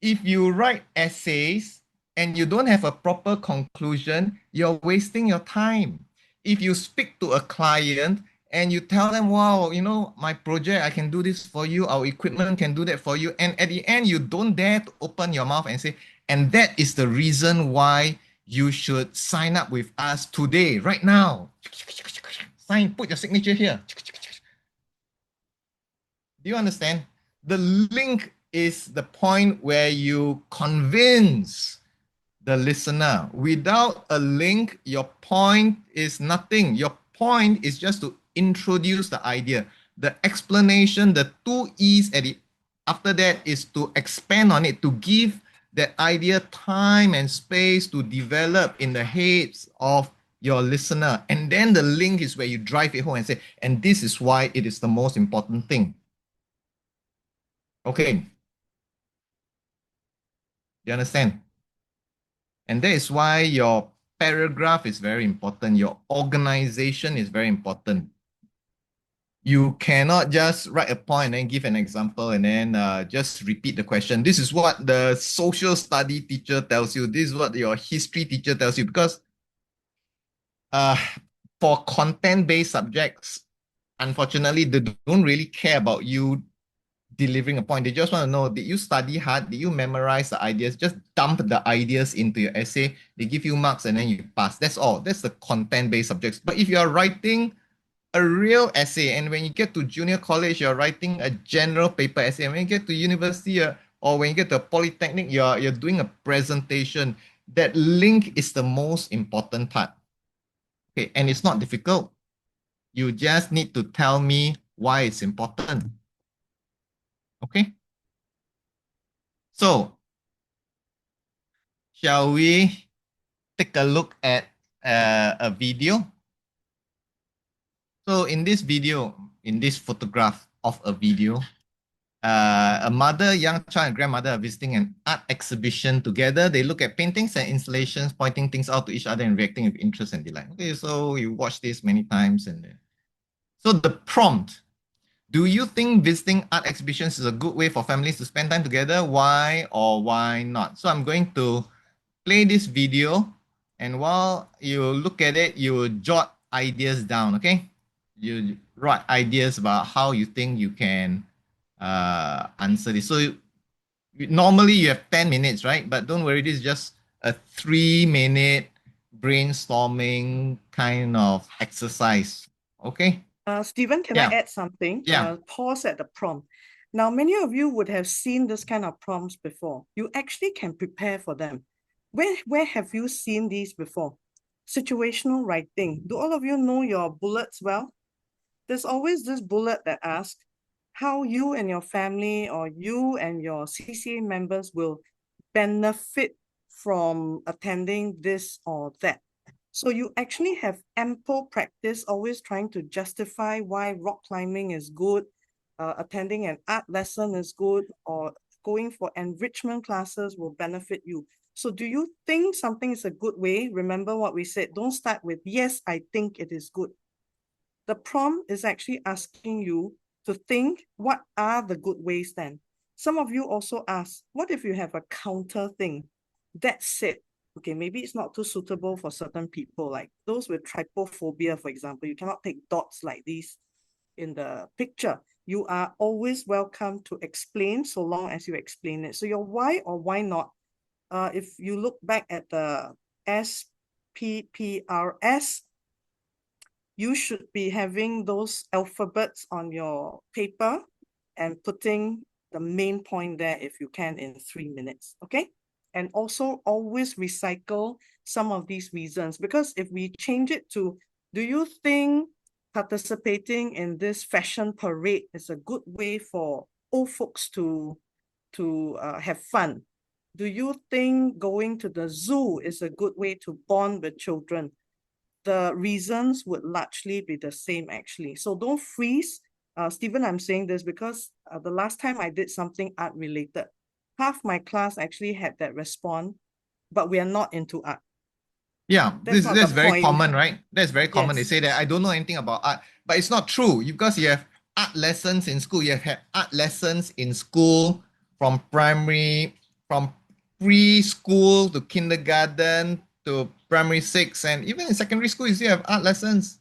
If you write essays and you don't have a proper conclusion, you're wasting your time. If you speak to a client and you tell them, wow, my project, I can do this for you, our equipment can do that for you, and at the end, you don't dare to open your mouth and say, and that is the reason why you should sign up with us today, right now. Sign, put your signature here. Do you understand? The link is the point where you convince the listener. Without a link, your point is nothing. Your point is just to introduce the idea. The explanation, the two E's after that is to expand on it, to give that idea time and space to develop in the heads of your listener. And then the link is where you drive it home and say, and this is why it is the most important thing. Okay, you understand? And that is why your paragraph is very important. Your organization is very important. You cannot just write a point and then give an example, and then just repeat the question. This is what the social study teacher tells you. This is what your history teacher tells you. Because uh, for content-based subjects, unfortunately, they don't really care about you delivering a point. They just want to know, did you study hard? Did you memorize the ideas? Just dump the ideas into your essay. They give you marks and then you pass. That's all. That's the content-based subjects. But if you are writing a real essay. And when you get to junior college, you're writing a general paper essay. And when you get to university or when you get to polytechnic, you're doing a presentation. That link is the most important part. Okay, and it's not difficult. You just need to tell me why it's important. Okay, so shall we take a look at a video? So in this video, in this photograph of a video, a mother, young child, and grandmother are visiting an art exhibition together. They look at paintings and installations, pointing things out to each other and reacting with interest and delight. Okay, so you watch this many times, and so the prompt: do you think visiting art exhibitions is a good way for families to spend time together? Why or why not? So I'm going to play this video, and while you look at it, you jot ideas down. Okay, you write ideas about how you think you can answer this. So normally you have 10 minutes, right? But don't worry, this is just a 3 minute brainstorming kind of exercise. Okay. Stephen, can I Yeah. add something? Yeah. Pause at the prompt. Now, many of you would have seen this kind of prompts before. You actually can prepare for them. Where have you seen these before? Situational writing. Do all of you know your bullets well? There's always this bullet that asks how you and your family or you and your CCA members will benefit from attending this or that. So you actually have ample practice always trying to justify why rock climbing is good, attending an art lesson is good, or going for enrichment classes will benefit you. So do you think something is a good way? Remember what we said. Don't start with, yes, I think it is good. The prompt is actually asking you to think, what are the good ways then? Some of you also ask, what if you have a counter thing? That's it. Okay, maybe it's not too suitable for certain people, like those with trypophobia, for example. You cannot take dots like these in the picture. You are always welcome to explain so long as you explain it. So your why or why not, if you look back at the S.P.E.E.L.S, you should be having those alphabets on your paper and putting the main point there if you can in 3 minutes, okay? And also always recycle some of these reasons, because if we change it to, do you think participating in this fashion parade is a good way for old folks to have fun? Do you think going to the zoo is a good way to bond with children? The reasons would largely be the same actually. So don't freeze. Stephen, I'm saying this because the last time I did something art related, half my class actually had that response, but we are not into art. Yeah, That's this not the that's very point. common, right? That's very common. They Yes. say that I don't know anything about art, but it's not true because you have art lessons in school. You have had art lessons in school from primary, from preschool to kindergarten to primary six, and even in secondary school, you still have art lessons.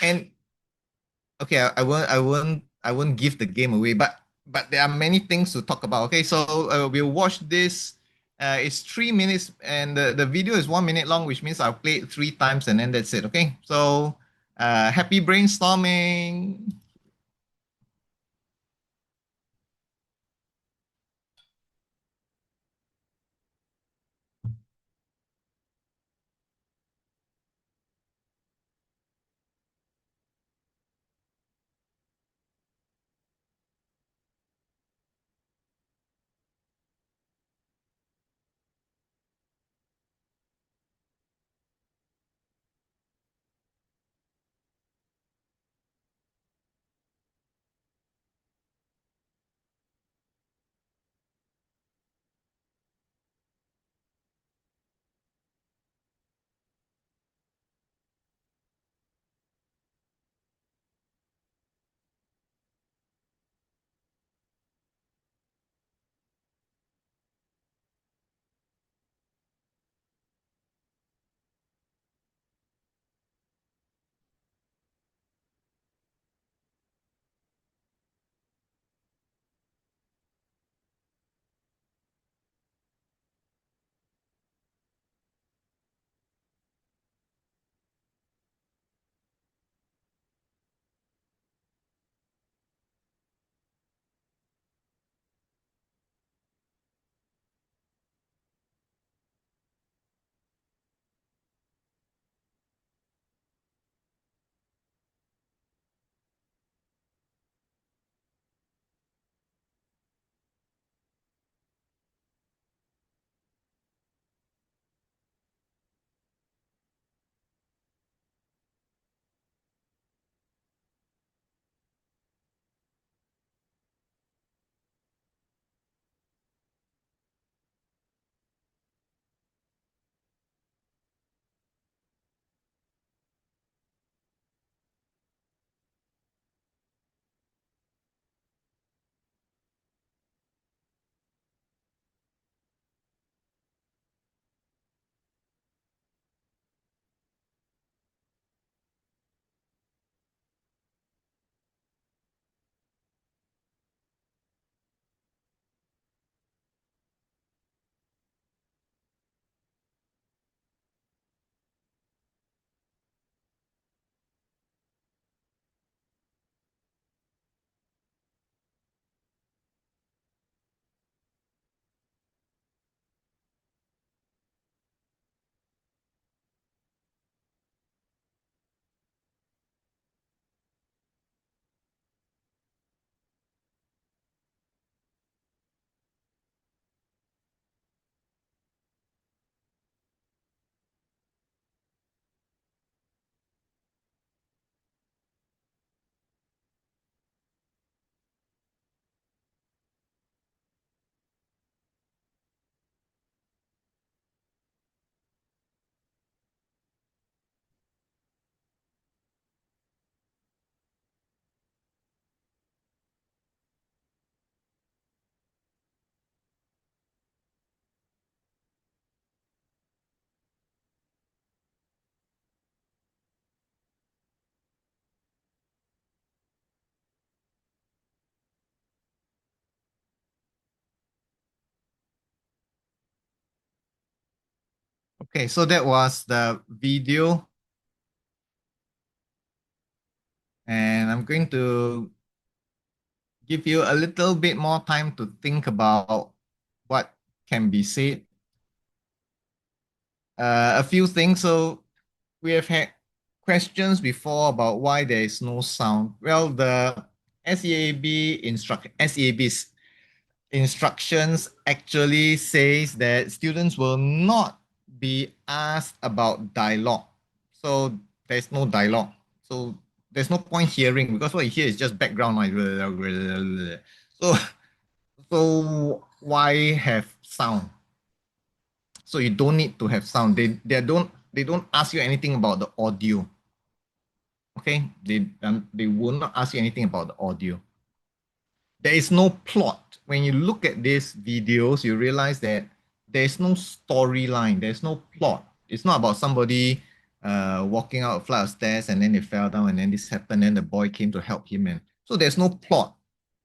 And okay, I won't give the game away, but there are many things to talk about. Okay, so we'll watch this. It's 3 minutes, and the video is 1 minute long, which means I'll play it 3 times, and then that's it. Okay, so happy brainstorming. Okay, so that was the video. And I'm going to give you a little bit more time to think about what can be said. A few things. So we have had questions before about why there is no sound. Well, the SEAB's instructions actually says that students will not be asked about dialogue. So there's no dialogue. So there's no point hearing because what you hear is just background noise. So so why have sound? So you don't need to have sound. They don't ask you anything about the audio. Okay, they will not ask you anything about the audio. There is no plot. When you look at these videos, you realize that there's no storyline. There's no plot. It's not about somebody walking out a flight of stairs and then they fell down and then this happened and the boy came to help him. And so there's no plot.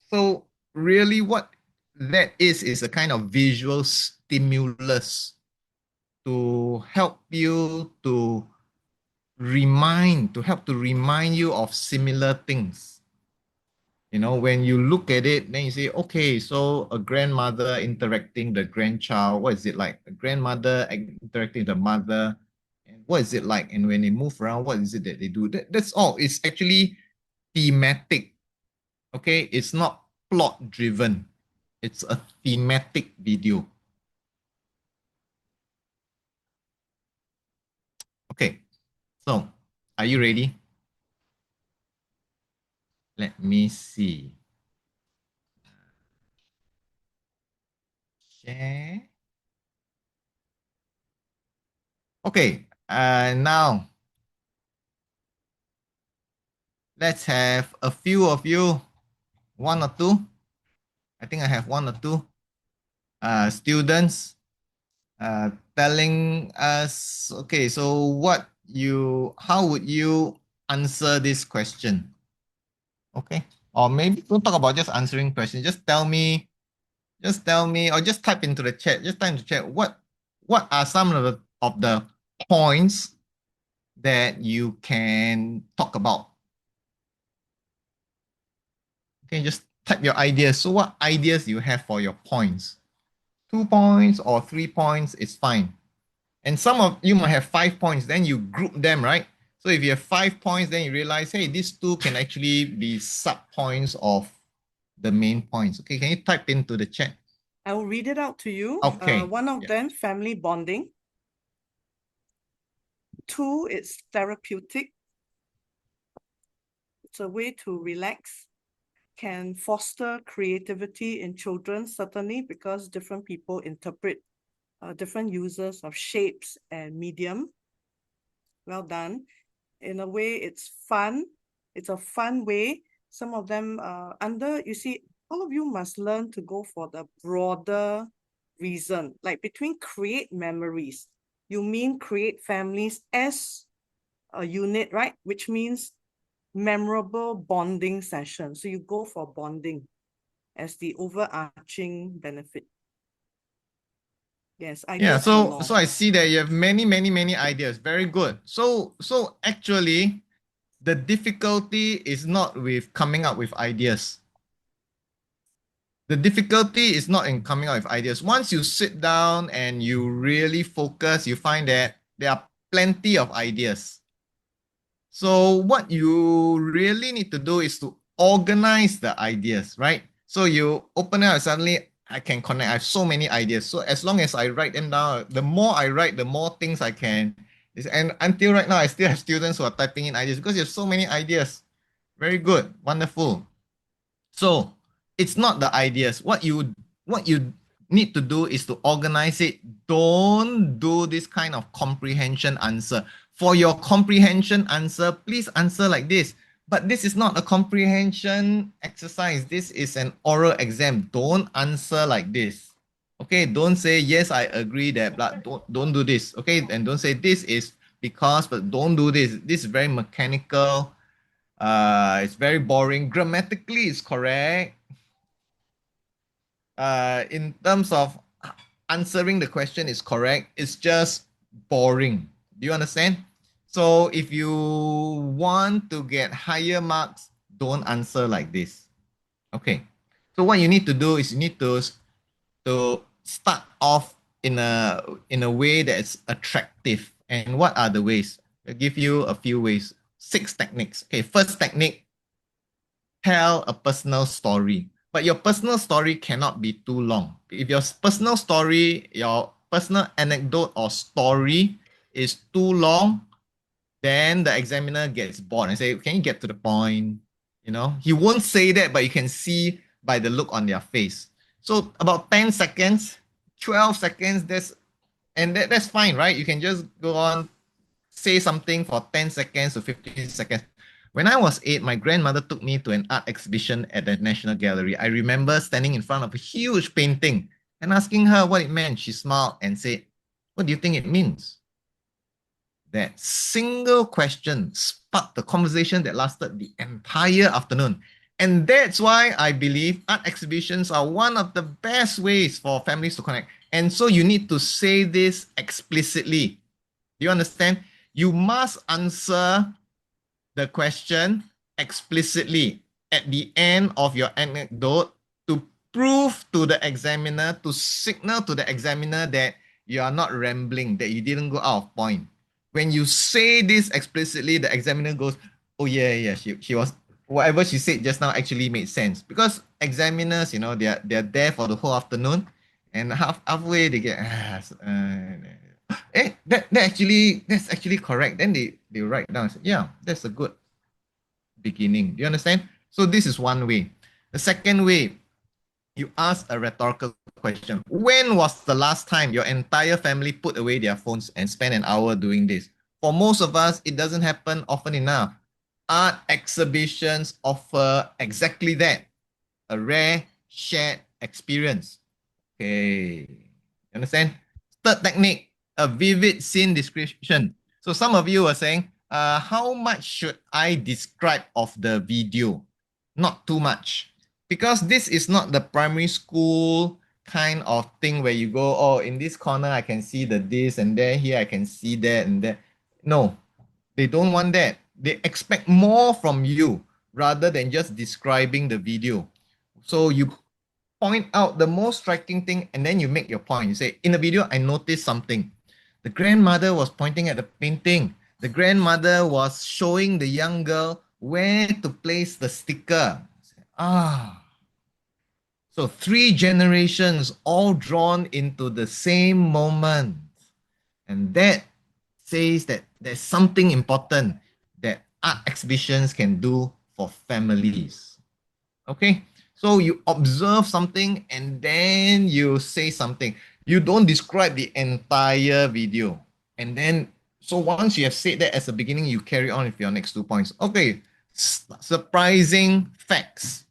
So really, what that is a kind of visual stimulus to help you to remind you of similar things. You know, when you look at it, then you say, okay, so a grandmother interacting the grandchild, what is it like? A grandmother interacting the mother, and what is it like? And when they move around, what is it that they do? That's all. It's actually thematic. Okay, it's not plot driven. It's a thematic video. Okay, so are you ready? Let me see. Share. Okay, now let's have a few of you, one or two. I think I have one or two students telling us, okay, so how would you answer this question? Okay, or maybe don't talk about just answering questions. Just tell me, or just type into the chat. Just type into the chat. What are some of the points that you can talk about? Okay, just type your ideas. So what ideas do you have for your points? 2 points or 3 points is fine. And some of you might have 5 points, then you group them, right? So if you have 5 points, then you realize, hey, these two can actually be sub points of the main points. Okay, can you type into the chat? I will read it out to you. Okay. One of Yeah. them, family bonding. 2, it's therapeutic. It's a way to relax, can foster creativity in children, certainly because different people interpret different users of shapes and medium. Well done. In a way, it's fun. It's a fun way. Some of them you see, all of you must learn to go for the broader reason. Like between create memories, you mean create families as a unit, right? Which means memorable bonding session. So you go for bonding as the overarching benefit. Yes, Yeah, ideas so galore. I see that you have many ideas. Very good. So actually the difficulty is not with coming up with ideas. The difficulty is not in coming up with ideas. Once you sit down and you really focus, you find that there are plenty of ideas. So what you really need to do is to organize the ideas, right? So you open it up, suddenly I can connect. I have so many ideas. So as long as I write them down, the more I write, the more things I can. And until right now, I still have students who are typing in ideas because you have so many ideas. Very good. Wonderful. So it's not the ideas. What you need to do is to organize it. Don't do this kind of comprehension answer. For your comprehension answer, please answer like this. But this is not a comprehension exercise. This is an oral exam. Don't answer like this. Okay, don't say yes, I agree that blah. Don't do this. Okay, and don't say this is because, but don't do this. This is very mechanical. It's very boring. Grammatically, it's correct. In terms of answering the question, is correct. It's just boring. Do you understand? So if you want to get higher marks, don't answer like this. Okay. So what you need to do is you need to start off in a way that's attractive. And what are the ways? I'll give you a few ways. Six techniques. Okay, first technique, tell a personal story. But your personal story cannot be too long. If your personal story, your personal anecdote or story is too long, then the examiner gets bored and say, can you get to the point? You know, he won't say that, but you can see by the look on their face. So about 10 seconds, 12 seconds, that's fine, right? You can just go on, say something for 10 seconds to 15 seconds. When I was 8, my grandmother took me to an art exhibition at the National Gallery. I remember standing in front of a huge painting and asking her what it meant. She smiled and said, what do you think it means? That single question sparked the conversation that lasted the entire afternoon. And that's why I believe art exhibitions are one of the best ways for families to connect. And so you need to say this explicitly. Do you understand? You must answer the question explicitly at the end of your anecdote to prove to the examiner, to signal to the examiner that you are not rambling, that you didn't go out of point. When you say this explicitly, the examiner goes, oh, yeah, yeah, she was, whatever she said just now actually made sense. Because examiners, you know, they're there for the whole afternoon, and halfway they get, that's actually correct. Then they write down, say, yeah, that's a good beginning. Do you understand? So this is one way. The second way, you ask a rhetorical question. When was the last time your entire family put away their phones and spent an hour doing this? For most of us, it doesn't happen often enough. Art exhibitions offer exactly that, a rare shared experience. Okay. Understand? Third technique, a vivid scene description. So some of you are saying, how much should I describe of the video? Not too much. Because this is not the primary school kind of thing where you go, oh, in this corner I can see the this, and there here I can see that and that. No, they don't want that. They expect more from you rather than just describing the video. So you point out the most striking thing and then you make your point. You say, in the video, I noticed something. The grandmother was pointing at the painting. The grandmother was showing the young girl where to place the sticker. Ah, so three generations all drawn into the same moment. And that says that there's something important that art exhibitions can do for families. Okay, so you observe something and then you say something. You don't describe the entire video. And then, so once you have said that as a beginning, you carry on with your next 2 points. Okay, surprising facts.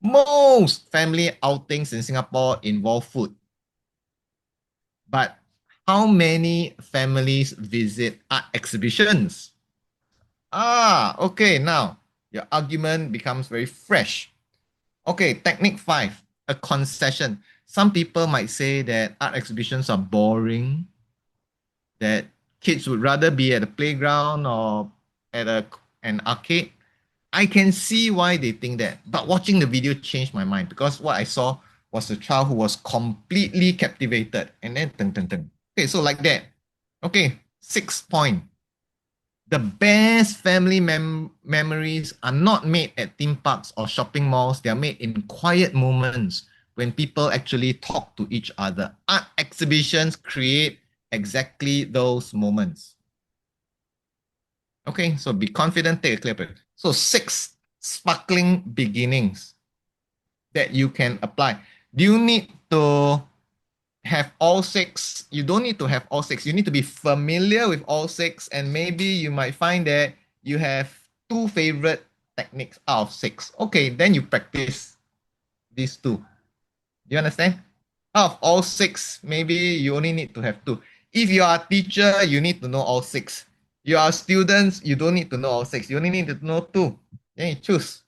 Most family outings in Singapore involve food. But how many families visit art exhibitions? Ah, okay, now your argument becomes very fresh. Okay, technique 5, a concession. Some people might say that art exhibitions are boring, that kids would rather be at a playground or at an arcade. I can see why they think that, but watching the video changed my mind because what I saw was a child who was completely captivated and then dun, dun, dun. Okay, so like that. Okay, 6 point. The best family memories are not made at theme parks or shopping malls. They are made in quiet moments when people actually talk to each other. Art exhibitions create exactly those moments. Okay, so be confident, take a clear break. So 6 sparkling beginnings that you can apply. Do you need to have all 6? You don't need to have all 6. You need to be familiar with all 6, and maybe you might find that you have 2 favorite techniques out of 6. Okay, then you practice these 2. Do you understand? Out of all 6, maybe you only need to have 2. If you are a teacher, you need to know all 6. You are students, you don't need to know all 6. You only need to know 2. Then you choose.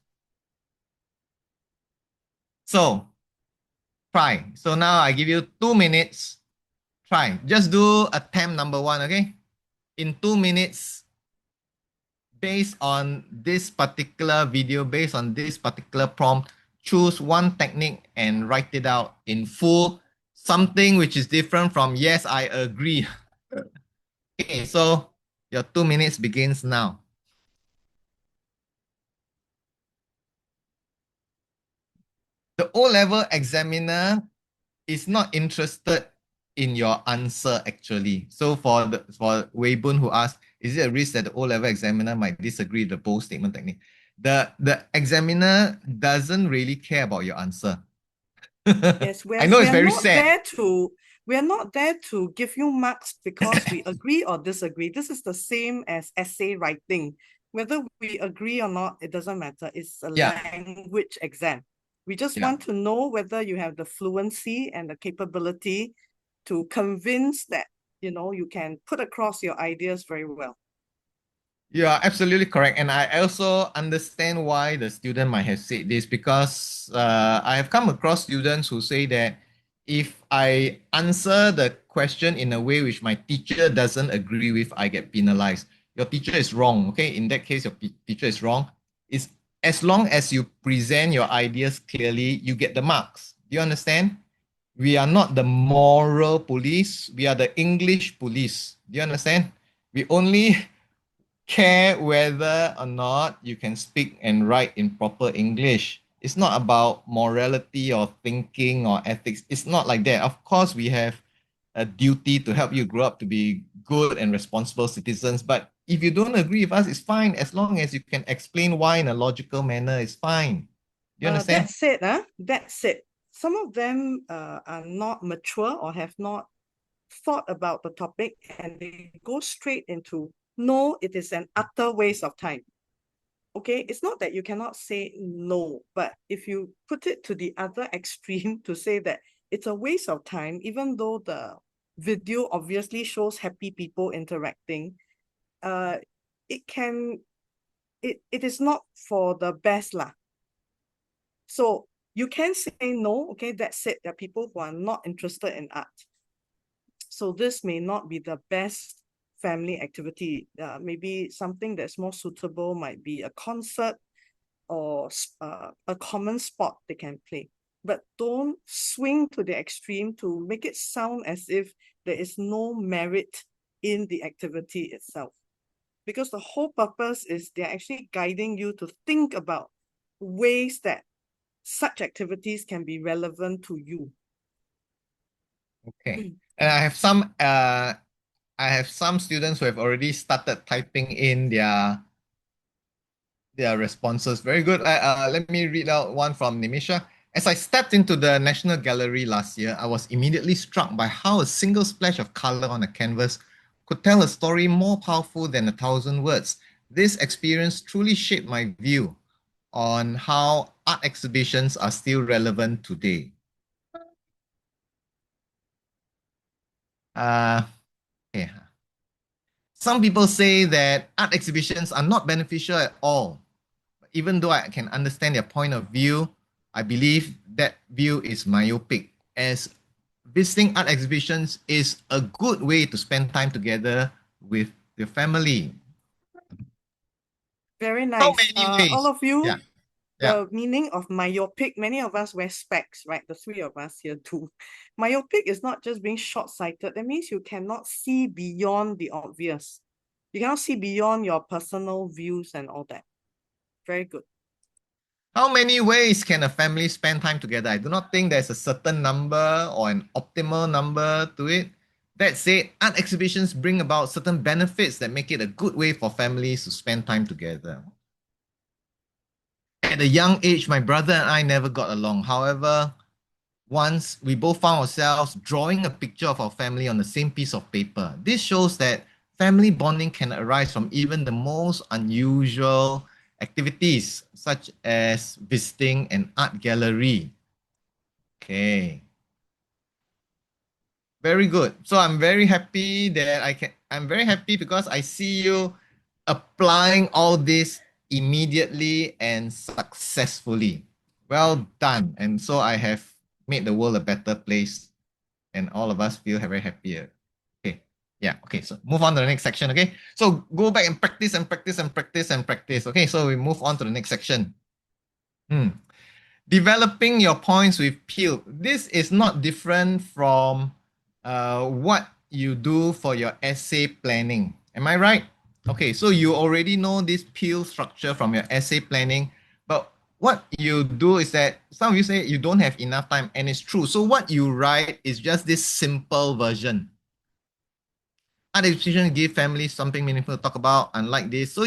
So try. So now I give you 2 minutes. Try. Just do attempt number one, okay? In 2 minutes, based on this particular video, based on this particular prompt, choose one technique and write it out in full. Something which is different from yes, I agree. Okay, so your 2 minutes begins now. The O-level examiner is not interested in your answer actually. So for Wei Bun who asked, is it a risk that the O-level examiner might disagree with the bold statement technique? The examiner doesn't really care about your answer. Yes, I know we it's are very not sad. there to give you marks because we agree or disagree. This is the same as essay writing. Whether we agree or not, it doesn't matter. It's a Yeah, language exam. We just yeah. want to know whether you have the fluency and the capability to convince that, you can put across your ideas very well. You are absolutely correct. And I also understand why the student might have said this because I have come across students who say that if I answer the question in a way which my teacher doesn't agree with, I get penalized. Your teacher is wrong. Okay. In that case, your teacher is wrong. It's as long as you present your ideas clearly, you get the marks. Do you understand? We are not the moral police. We are the English police. Do you understand? We only care whether or not you can speak and write in proper English. It's not about morality or thinking or ethics. It's not like that. Of course, we have a duty to help you grow up to be good and responsible citizens. But if you don't agree with us, it's fine. As long as you can explain why in a logical manner, it's fine. Do you understand? That said, some of them are not mature or have not thought about the topic and they go straight into, no, it is an utter waste of time. Okay, it's not that you cannot say no, but if you put it to the other extreme to say that it's a waste of time, even though the video obviously shows happy people interacting, uh, it is not for the best lah. So you can say no, okay, that's it. There are people who are not interested in art. So this may not be the best family activity. Maybe something that's more suitable might be a concert or a common sport they can play. But don't swing to the extreme to make it sound as if there is no merit in the activity itself. Because the whole purpose is they're actually guiding you to think about ways that such activities can be relevant to you. Okay. And I have some students who have already started typing in their responses. Very good. Let me read out one from Nimisha. As I stepped into the National Gallery last year, I was immediately struck by how a single splash of color on a canvas could tell a story more powerful than 1,000 words. This experience truly shaped my view on how art exhibitions are still relevant today. Uh, okay. Some people say that art exhibitions are not beneficial at all. Even though I can understand their point of view, I believe that view is myopic, as visiting art exhibitions is a good way to spend time together with your family. Very How nice. many All ways? of you, Yeah, yeah. the meaning of myopic, many of us wear specs, right? The three of us here too. Myopic is not just being short-sighted. That means you cannot see beyond the obvious. You cannot see beyond your personal views and all that. Very good. How many ways can a family spend time together? I do not think there's a certain number or an optimal number to it. That said, art exhibitions bring about certain benefits that make it a good way for families to spend time together. At a young age, my brother and I never got along. However, once we both found ourselves drawing a picture of our family on the same piece of paper. This shows that family bonding can arise from even the most unusual activities, such as visiting an art gallery. Okay, very good. So I'm very happy because I see you applying all this immediately and successfully. Well done. And so I have made the world a better place. and all of us feel very happier. Okay. Yeah. Okay. So move on to the next section. Okay. So go back and practice and practice and practice and practice. Okay. So we move on to the next section. Developing your points with P.E.E.L. This is not different from what you do for your essay planning. Am I right? Okay, so you already know this P.E.E.L structure from your essay planning, but what you do is that some of you say you don't have enough time, and it's true. So what you write is just this simple version. Art education give families something meaningful to talk about, unlike this. So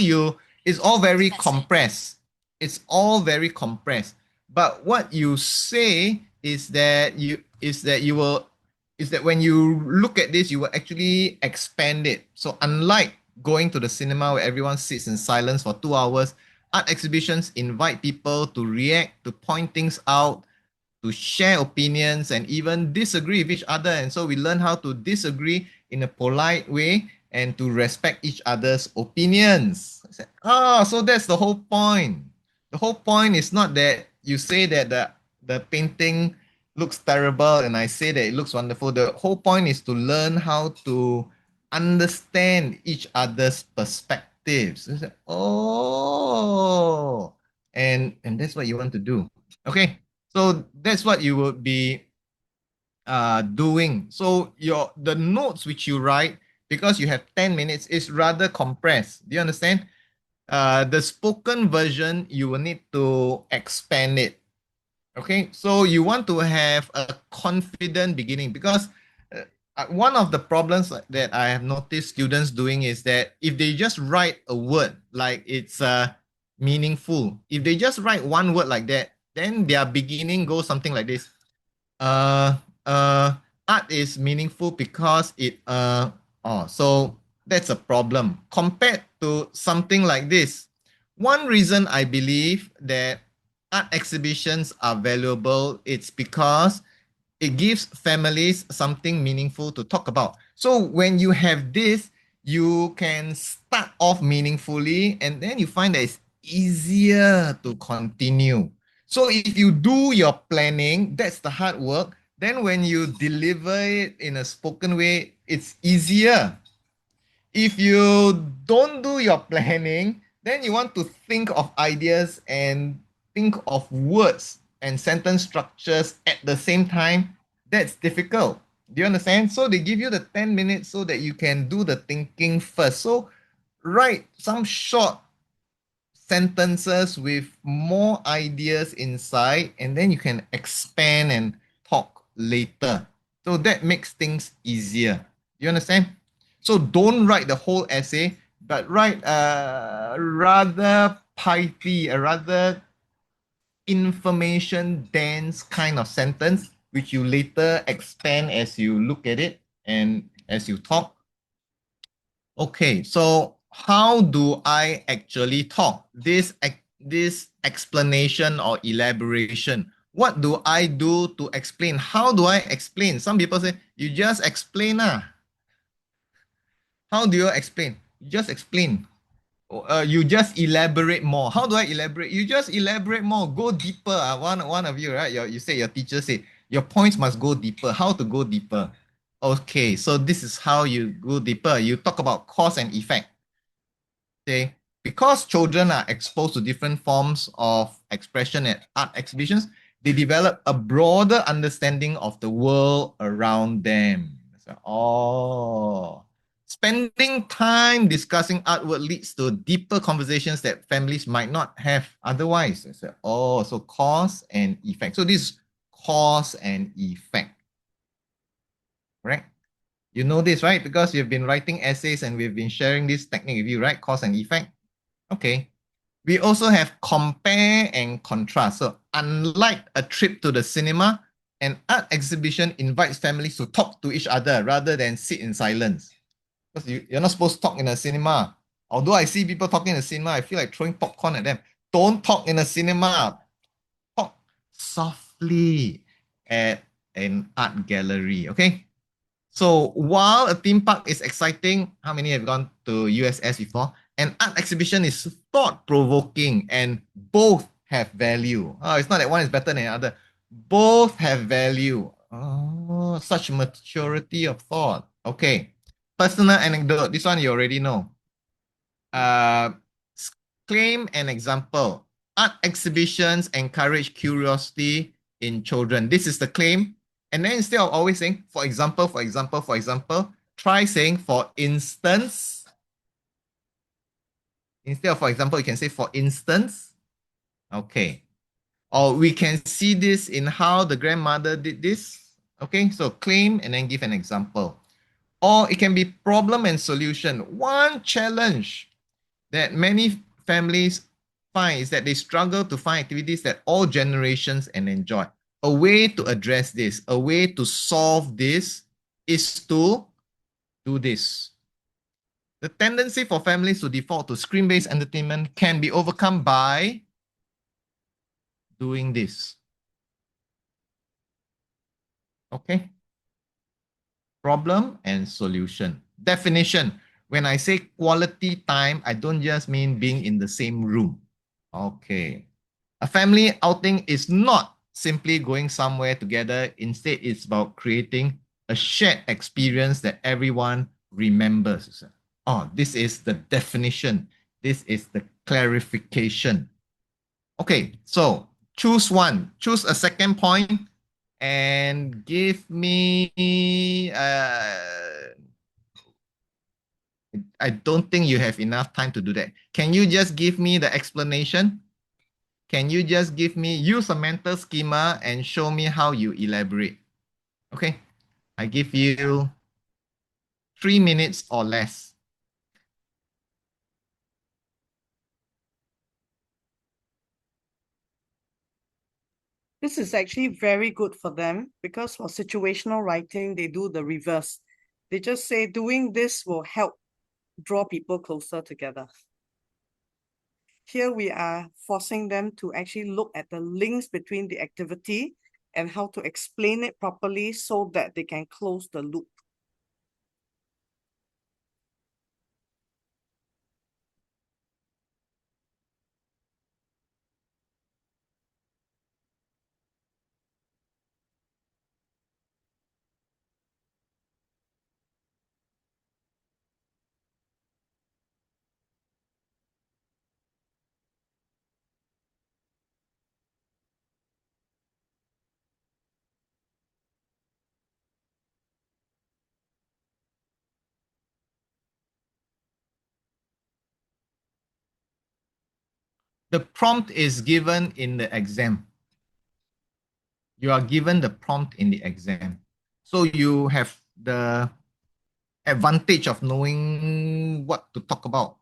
it's all very compressed. It's all very compressed. But what you say is that when you look at this, you will actually expand it. So unlike going to the cinema where everyone sits in silence for 2 hours, art exhibitions invite people to react, to point things out, to share opinions and even disagree with each other. And so we learn how to disagree in a polite way and to respect each other's opinions. So that's the whole point. The whole point is not that you say that the painting looks terrible and I say that it looks wonderful. The whole point is to learn how to understand each other's perspectives. Oh, and that's what you want to do. Okay, so that's what you would be doing. So the notes which you write, because you have 10 minutes, is rather compressed. Do you understand? The spoken version, you will need to expand it. Okay, so you want to have a confident beginning because one of the problems that I have noticed students doing is that if they just write a word like it's meaningful, if they just write one word like that, then their beginning goes something like this. Uh, art is meaningful because so that's a problem compared to something like this. One reason I believe that art exhibitions are valuable, it's because it gives families something meaningful to talk about. So when you have this, you can start off meaningfully and then you find that it's easier to continue. So if you do your planning, that's the hard work. Then when you deliver it in a spoken way, it's easier. If you don't do your planning, then you want to think of ideas and think of words and sentence structures at the same time. That's difficult. Do you understand? So they give you the 10 minutes so that you can do the thinking first. So write some short sentences with more ideas inside, and then you can expand and talk later. So that makes things easier. You understand? So don't write the whole essay, but write a rather pithy, a rather information dense kind of sentence, which you later expand as you look at it and as you talk. Okay, so how do I actually talk? This explanation or elaboration. What do I do to explain? How do I explain? Some people say, you just explain. How do you explain? You just explain. You just elaborate more. How do I elaborate? You just elaborate more. Go deeper. One of you, right? You say your teacher said your points must go deeper. How to go deeper? Okay, so this is how you go deeper. You talk about cause and effect. Okay, because children are exposed to different forms of expression at art exhibitions, they develop a broader understanding of the world around them. So, spending time discussing artwork leads to deeper conversations that families might not have otherwise. So cause and effect. So this is cause and effect, right? You know this, right? Because you've been writing essays and we've been sharing this technique with you, right? Cause and effect. Okay. We also have compare and contrast. So unlike a trip to the cinema, an art exhibition invites families to talk to each other rather than sit in silence. Because you're not supposed to talk in a cinema. Although I see people talking in the cinema, I feel like throwing popcorn at them. Don't talk in a cinema. Talk softly at an art gallery. Okay. So while a theme park is exciting, how many have gone to USS before? An art exhibition is thought-provoking and both have value. Oh, it's not that one is better than the other. Both have value. Oh, such maturity of thought. Okay. Personal anecdote. This one you already know. Uh, Claim an example. Art exhibitions encourage curiosity in children. This is the claim. And then instead of always saying, for example, for example, for example, try saying, for instance. Instead of, for example, you can say, for instance. Okay. Or we can see this in how the grandmother did this. Okay, so claim and then give an example. Or it can be problem and solution. One challenge that many families find is that they struggle to find activities that all generations can enjoy. A way to address this, a way to solve this is to do this. The tendency for families to default to screen-based entertainment can be overcome by doing this. Okay? Problem and solution. Definition. When I say quality time, I don't just mean being in the same room. Okay. A family outing is not simply going somewhere together. Instead, it's about creating a shared experience that everyone remembers. Oh, this is the definition. This is the clarification. Okay, so choose one. Choose a second point and give me. I don't think you have enough time to do that. Can you just give me the explanation? Can you just give me, use a mental schema and show me how you elaborate? Okay, I give you 3 minutes or less. This is actually very good for them because for situational writing, they do the reverse. They just say doing this will help draw people closer together. Here we are forcing them to actually look at the links between the activity and how to explain it properly so that they can close the loop. The prompt is given in the exam. You are given the prompt in the exam. So you have the advantage of knowing what to talk about.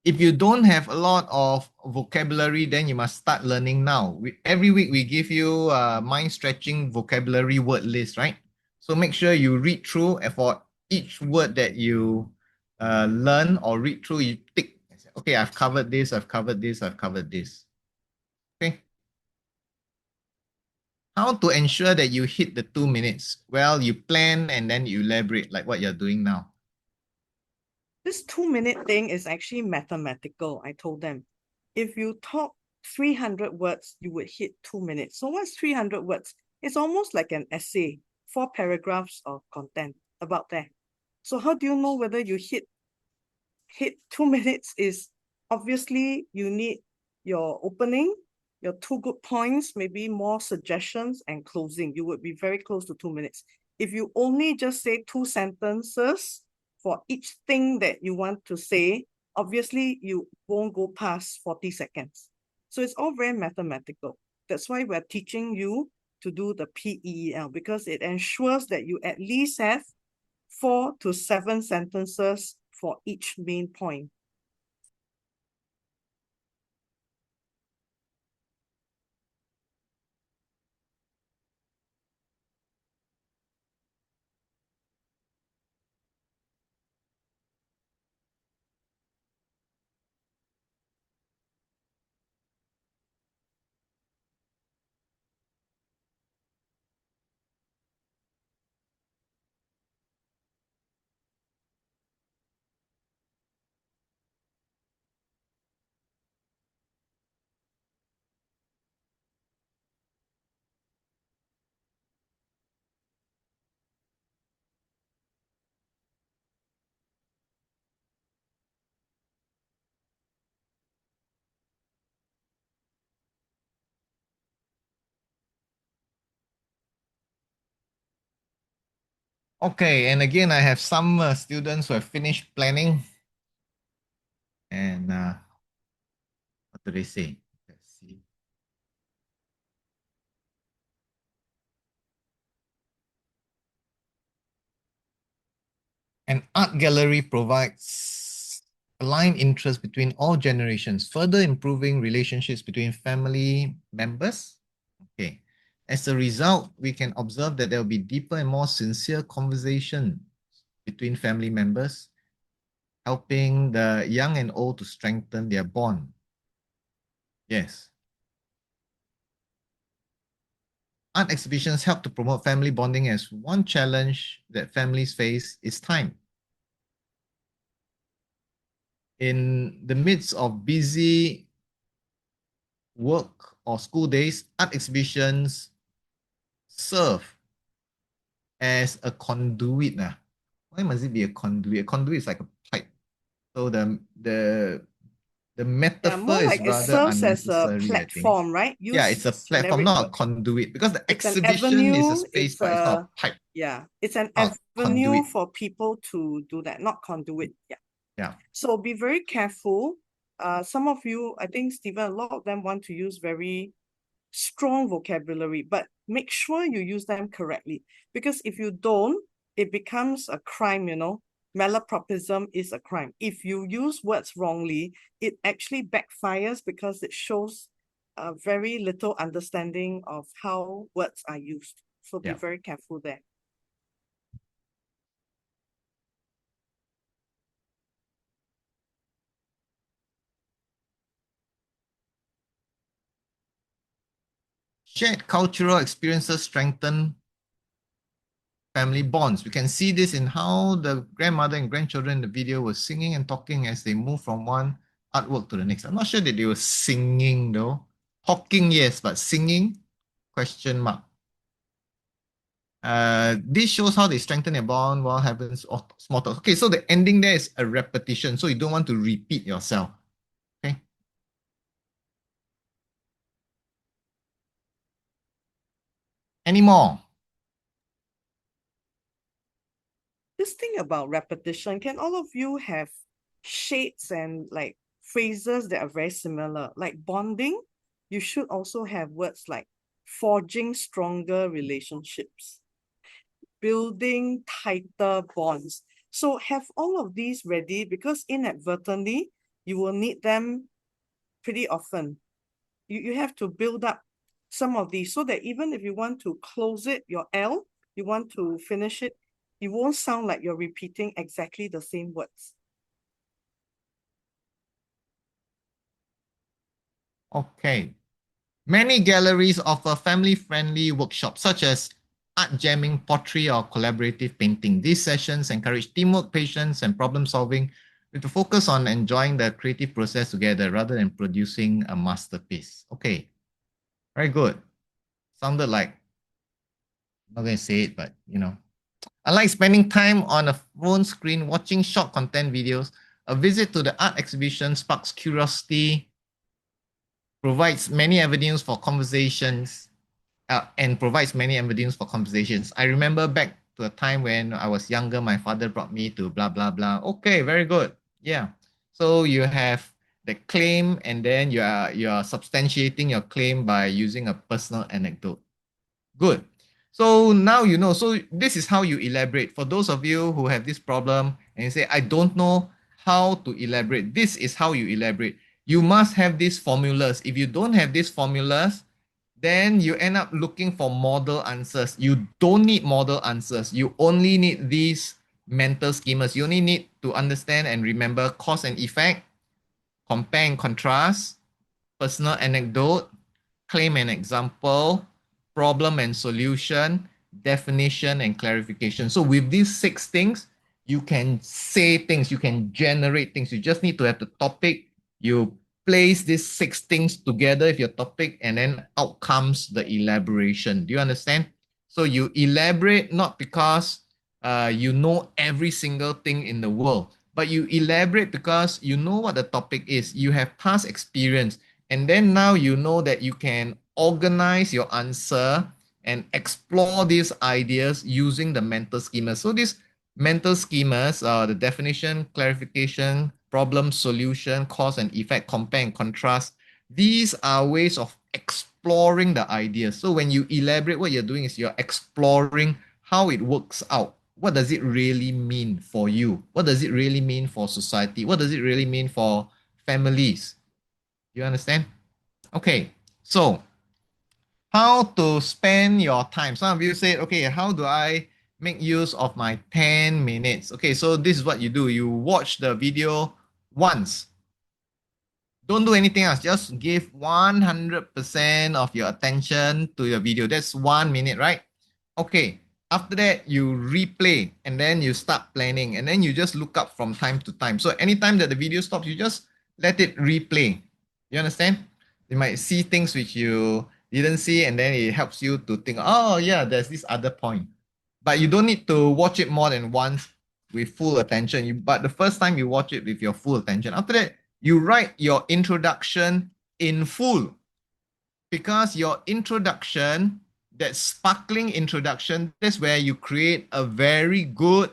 If you don't have a lot of vocabulary, then you must start learning now. Every week we give you a mind-stretching vocabulary word list, right? So make sure you read through, and for each word that you learn or read through, you tick. Okay, I've covered this, I've covered this, I've covered this. Okay. How to ensure that you hit the 2 minutes? Well, you plan and then you elaborate like what you're doing now. This 2-minute thing is actually mathematical, I told them. If you talk 300 words, you would hit 2 minutes. So what's 300 words? It's almost like an essay, 4 paragraphs of content about that. So how do you know whether you hit 2 minutes? Is obviously you need your opening, your two good points, maybe more suggestions and closing. You would be very close to 2 minutes. If you only just say 2 sentences for each thing that you want to say, obviously you won't go past 40 seconds. So it's all very mathematical. That's why we're teaching you to do the P.E.E.L because it ensures that you at least have 4 to 7 sentences for each main point. Okay, and again, I have some students who have finished planning, and what do they say? Let's see. An art gallery provides aligned interest between all generations, further improving relationships between family members. Okay. As a result, we can observe that there will be deeper and more sincere conversation between family members, helping the young and old to strengthen their bond. Yes. Art exhibitions help to promote family bonding as one challenge that families face is time. In the midst of busy work or school days, art exhibitions serve as a conduit. Why must it be a conduit? A conduit is like a pipe. So the Yeah, metaphor more is like it rather serves as a unnecessary, I think. platform, right? Yeah, it's a Use platform, generic not a word. conduit, because the It's an exhibition is a avenue. space, but it's not a pipe, Yeah, it's an not a avenue conduit. for people to do that, not conduit. Yeah. Yeah. So be very careful. Some of you, I think Stephen, a lot of them want to use very strong vocabulary, but make sure you use them correctly. Because if you don't, it becomes a crime, you know. Malapropism is a crime. If you use words wrongly, it actually backfires because it shows a very little understanding of how words are used. So be Yeah. very careful there. Shared cultural experiences strengthen family bonds. We can see this in how the grandmother and grandchildren in the video were singing and talking as they move from one artwork to the next. I'm not sure that they were singing though. Talking, yes, but singing? Question mark. This shows how they strengthen their bond while having small talk. Okay, so the ending there is a repetition, so you don't want to repeat yourself. Okay. Any more? This thing about repetition, can all of you have shades and like phrases that are very similar? Like bonding, you should also have words like forging stronger relationships, building tighter bonds. So have all of these ready because inadvertently you will need them pretty often. You have to build up some of these so that even if you want to close it, your L, you want to finish it, it won't sound like you're repeating exactly the same words. Okay. Many galleries offer family-friendly workshops such as art jamming, pottery, or collaborative painting. These sessions encourage teamwork, patience, and problem solving with a focus on enjoying the creative process together rather than producing a masterpiece. Okay, very good. Sounded like, I'm not going to say it, but unlike spending time on a phone screen watching short content videos, a visit to the art exhibition sparks curiosity, provides many avenues for conversations, and provides many avenues for conversations. I remember back to a time when I was younger, my father brought me to blah, blah, blah. Okay, very good. Yeah. So you have the claim, and then you are substantiating your claim by using a personal anecdote. Good. So now you know. So this is how you elaborate. For those of you who have this problem and you say, I don't know how to elaborate, this is how you elaborate. You must have these formulas. If you don't have these formulas, then you end up looking for model answers. You don't need model answers. You only need these mental schemas. You only need to understand and remember cause and effect, compare and contrast, personal anecdote, claim and example, problem and solution, definition and clarification. So with these six things, you can say things, you can generate things. You just need to have the topic. You place these six things together with your topic, and then out comes the elaboration. Do you understand? So you elaborate not because you know every single thing in the world, but you elaborate because you know what the topic is. You have past experience, and then now you know that you can organize your answer and explore these ideas using the mental schemas. So these mental schemas are the definition, clarification, problem solution, cause and effect, compare and contrast. These are ways of exploring the ideas. So when you elaborate, what you're doing is you're exploring how it works out. What does it really mean for you? What does it really mean for society? What does it really mean for families? You understand? Okay, so how to spend your time. Some of you say, okay, how do I make use of my 10 minutes? Okay, so this is what you do. You watch the video once. Don't do anything else. Just give 100% of your attention to your video. That's 1 minute, right? Okay. After that, you replay and then you start planning and then you just look up from time to time. So anytime that the video stops, you just let it replay. You understand? You might see things which you didn't see and then it helps you to think, oh yeah, there's this other point. But you don't need to watch it more than once with full attention. But the first time you watch it with your full attention. After that, you write your introduction in full because your introduction, that sparkling introduction, that's where you create a very good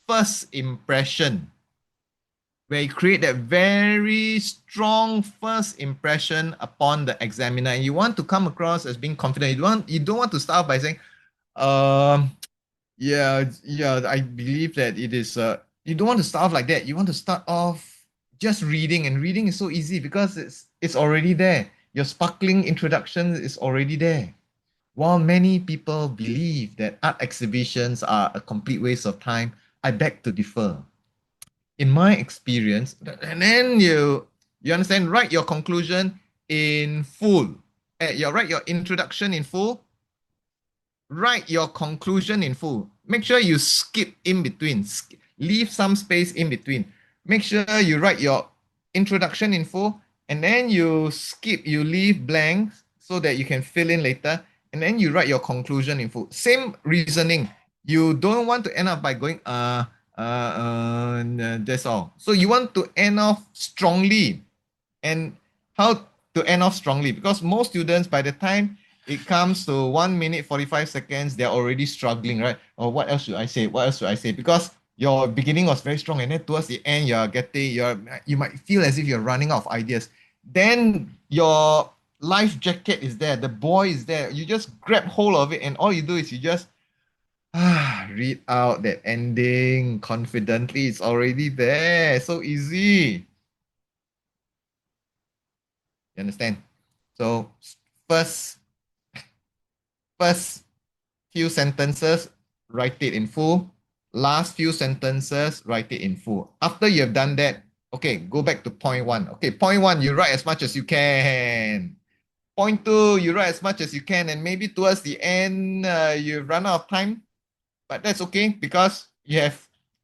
first impression, where you create that very strong first impression upon the examiner. And you want to come across as being confident. You don't want to start by saying, um, yeah, I believe that it is. You don't want to start off like that. You want to start off just reading, and reading is so easy because it's already there. Your sparkling introduction is already there. While many people believe that art exhibitions are a complete waste of time, I beg to differ. In my experience, and then you understand, write your conclusion in full. You write your introduction in full, write your conclusion in full. Make sure you skip in between, leave some space in between. Make sure you write your introduction in full and then you leave blank so that you can fill in later. And then you write your conclusion in full. Same reasoning. You don't want to end up by going, that's all. So you want to end off strongly. And how to end off strongly? Because most students, by the time it comes to 1 minute 45 seconds, they're already struggling, right? Or what else should I say? What else should I say? Because your beginning was very strong, and then towards the end, you might feel as if you're running out of ideas. Then your life jacket is there, the boy is there. You just grab hold of it, and all you do is you just read out that ending confidently. It's already there. So easy. You understand? So first first few sentences, write it in full. Last few sentences, write it in full. After you have done that, okay, go back to point one. Okay, point one, you write as much as you can. Point two, you write as much as you can, and maybe towards the end, you run out of time, but that's okay because you have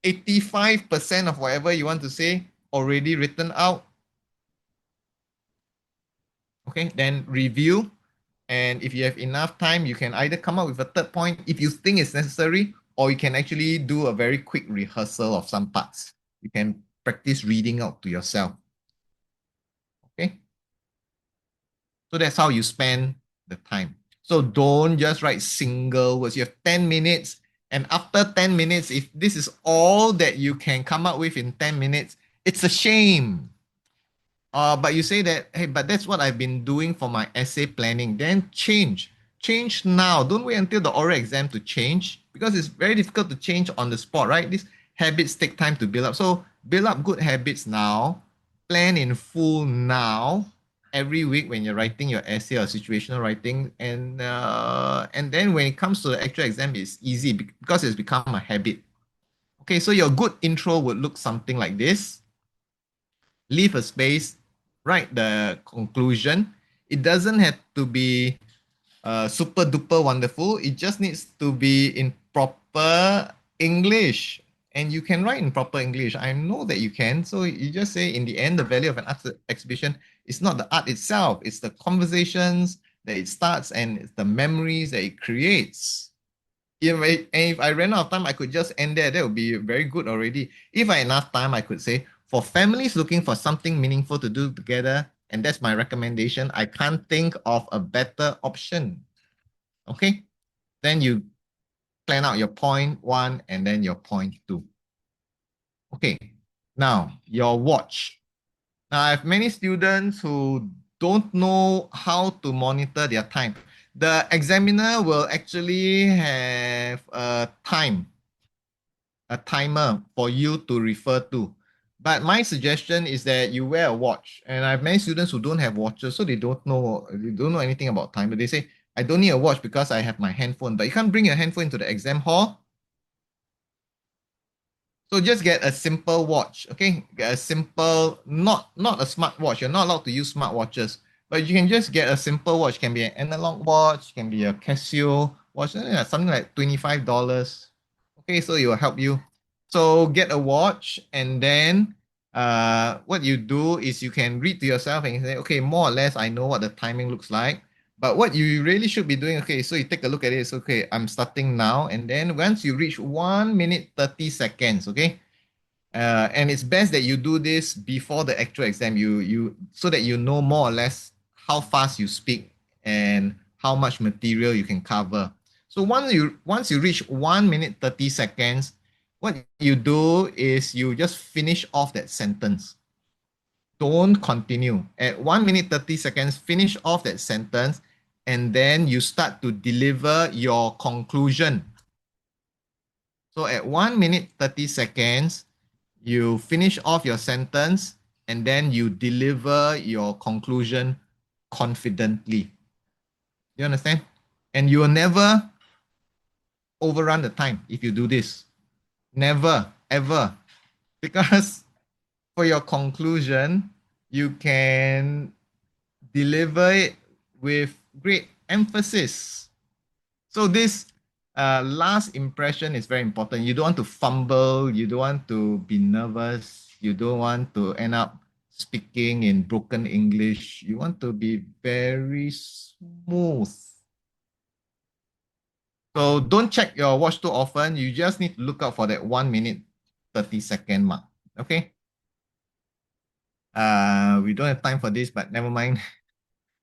85% of whatever you want to say already written out. Okay, then review. And if you have enough time, you can either come up with a third point if you think it's necessary, or you can actually do a very quick rehearsal of some parts. You can practice reading out to yourself. Okay. So that's how you spend the time. So don't just write single words. You have 10 minutes. And after 10 minutes, if this is all that you can come up with in 10 minutes, it's a shame. But you say that, hey, but that's what I've been doing for my essay planning. Then change. Change now. Don't wait until the oral exam to change because it's very difficult to change on the spot, right? These habits take time to build up. So build up good habits now. Plan in full now. Every week when you're writing your essay or situational writing, and then when it comes to the actual exam, it's easy because it's become a habit. Okay, so your good intro would look something like this. Leave a space, write the conclusion. It doesn't have to be super duper wonderful. It just needs to be in proper English. And you can write in proper English. I know that you can. So you just say, in the end, the value of an art exhibition is not the art itself, it's the conversations that it starts and it's the memories that it creates. If I ran out of time, I could just end there. That would be very good already. If I had enough time, I could say, for families looking for something meaningful to do together, and that's my recommendation, I can't think of a better option. Okay, Then you plan out your point one and then your point two. Okay, now your watch. Now I have many students who don't know how to monitor their time. The examiner will actually have a timer for you to refer to. But my suggestion is that you wear a watch. And I have many students who don't have watches, so they don't know anything about time. But they say, I don't need a watch because I have my handphone. But you can't bring your handphone into the exam hall. So just get a simple watch, okay? Get a simple, not a smart watch. You're not allowed to use smart watches, but you can just get a simple watch. Can be an analog watch, can be a Casio watch, something like $25. Okay, so it will help you. So get a watch, and then what you do is you can read to yourself and you say, okay, more or less I know what the timing looks like. But what you really should be doing, okay, so you take a look at it. It's okay, I'm starting now. And then once you reach 1 minute 30 seconds, okay, and it's best that you do this before the actual exam, so that you know more or less how fast you speak and how much material you can cover. So once you reach 1 minute 30 seconds, what you do is you just finish off that sentence. Don't continue. At 1 minute 30 seconds, finish off that sentence, and then you start to deliver your conclusion. So at 1 minute 30 seconds, you finish off your sentence and then you deliver your conclusion confidently. You understand? And you will never overrun the time if you do this. Never, ever. Because for your conclusion, you can deliver it with great emphasis. So this last impression is very important. You don't want to fumble. You don't want to be nervous. You don't want to end up speaking in broken English. You want to be very smooth. So don't check your watch too often. You just need to look out for that 1 minute 30-second mark. Okay. We don't have time for this, but never mind.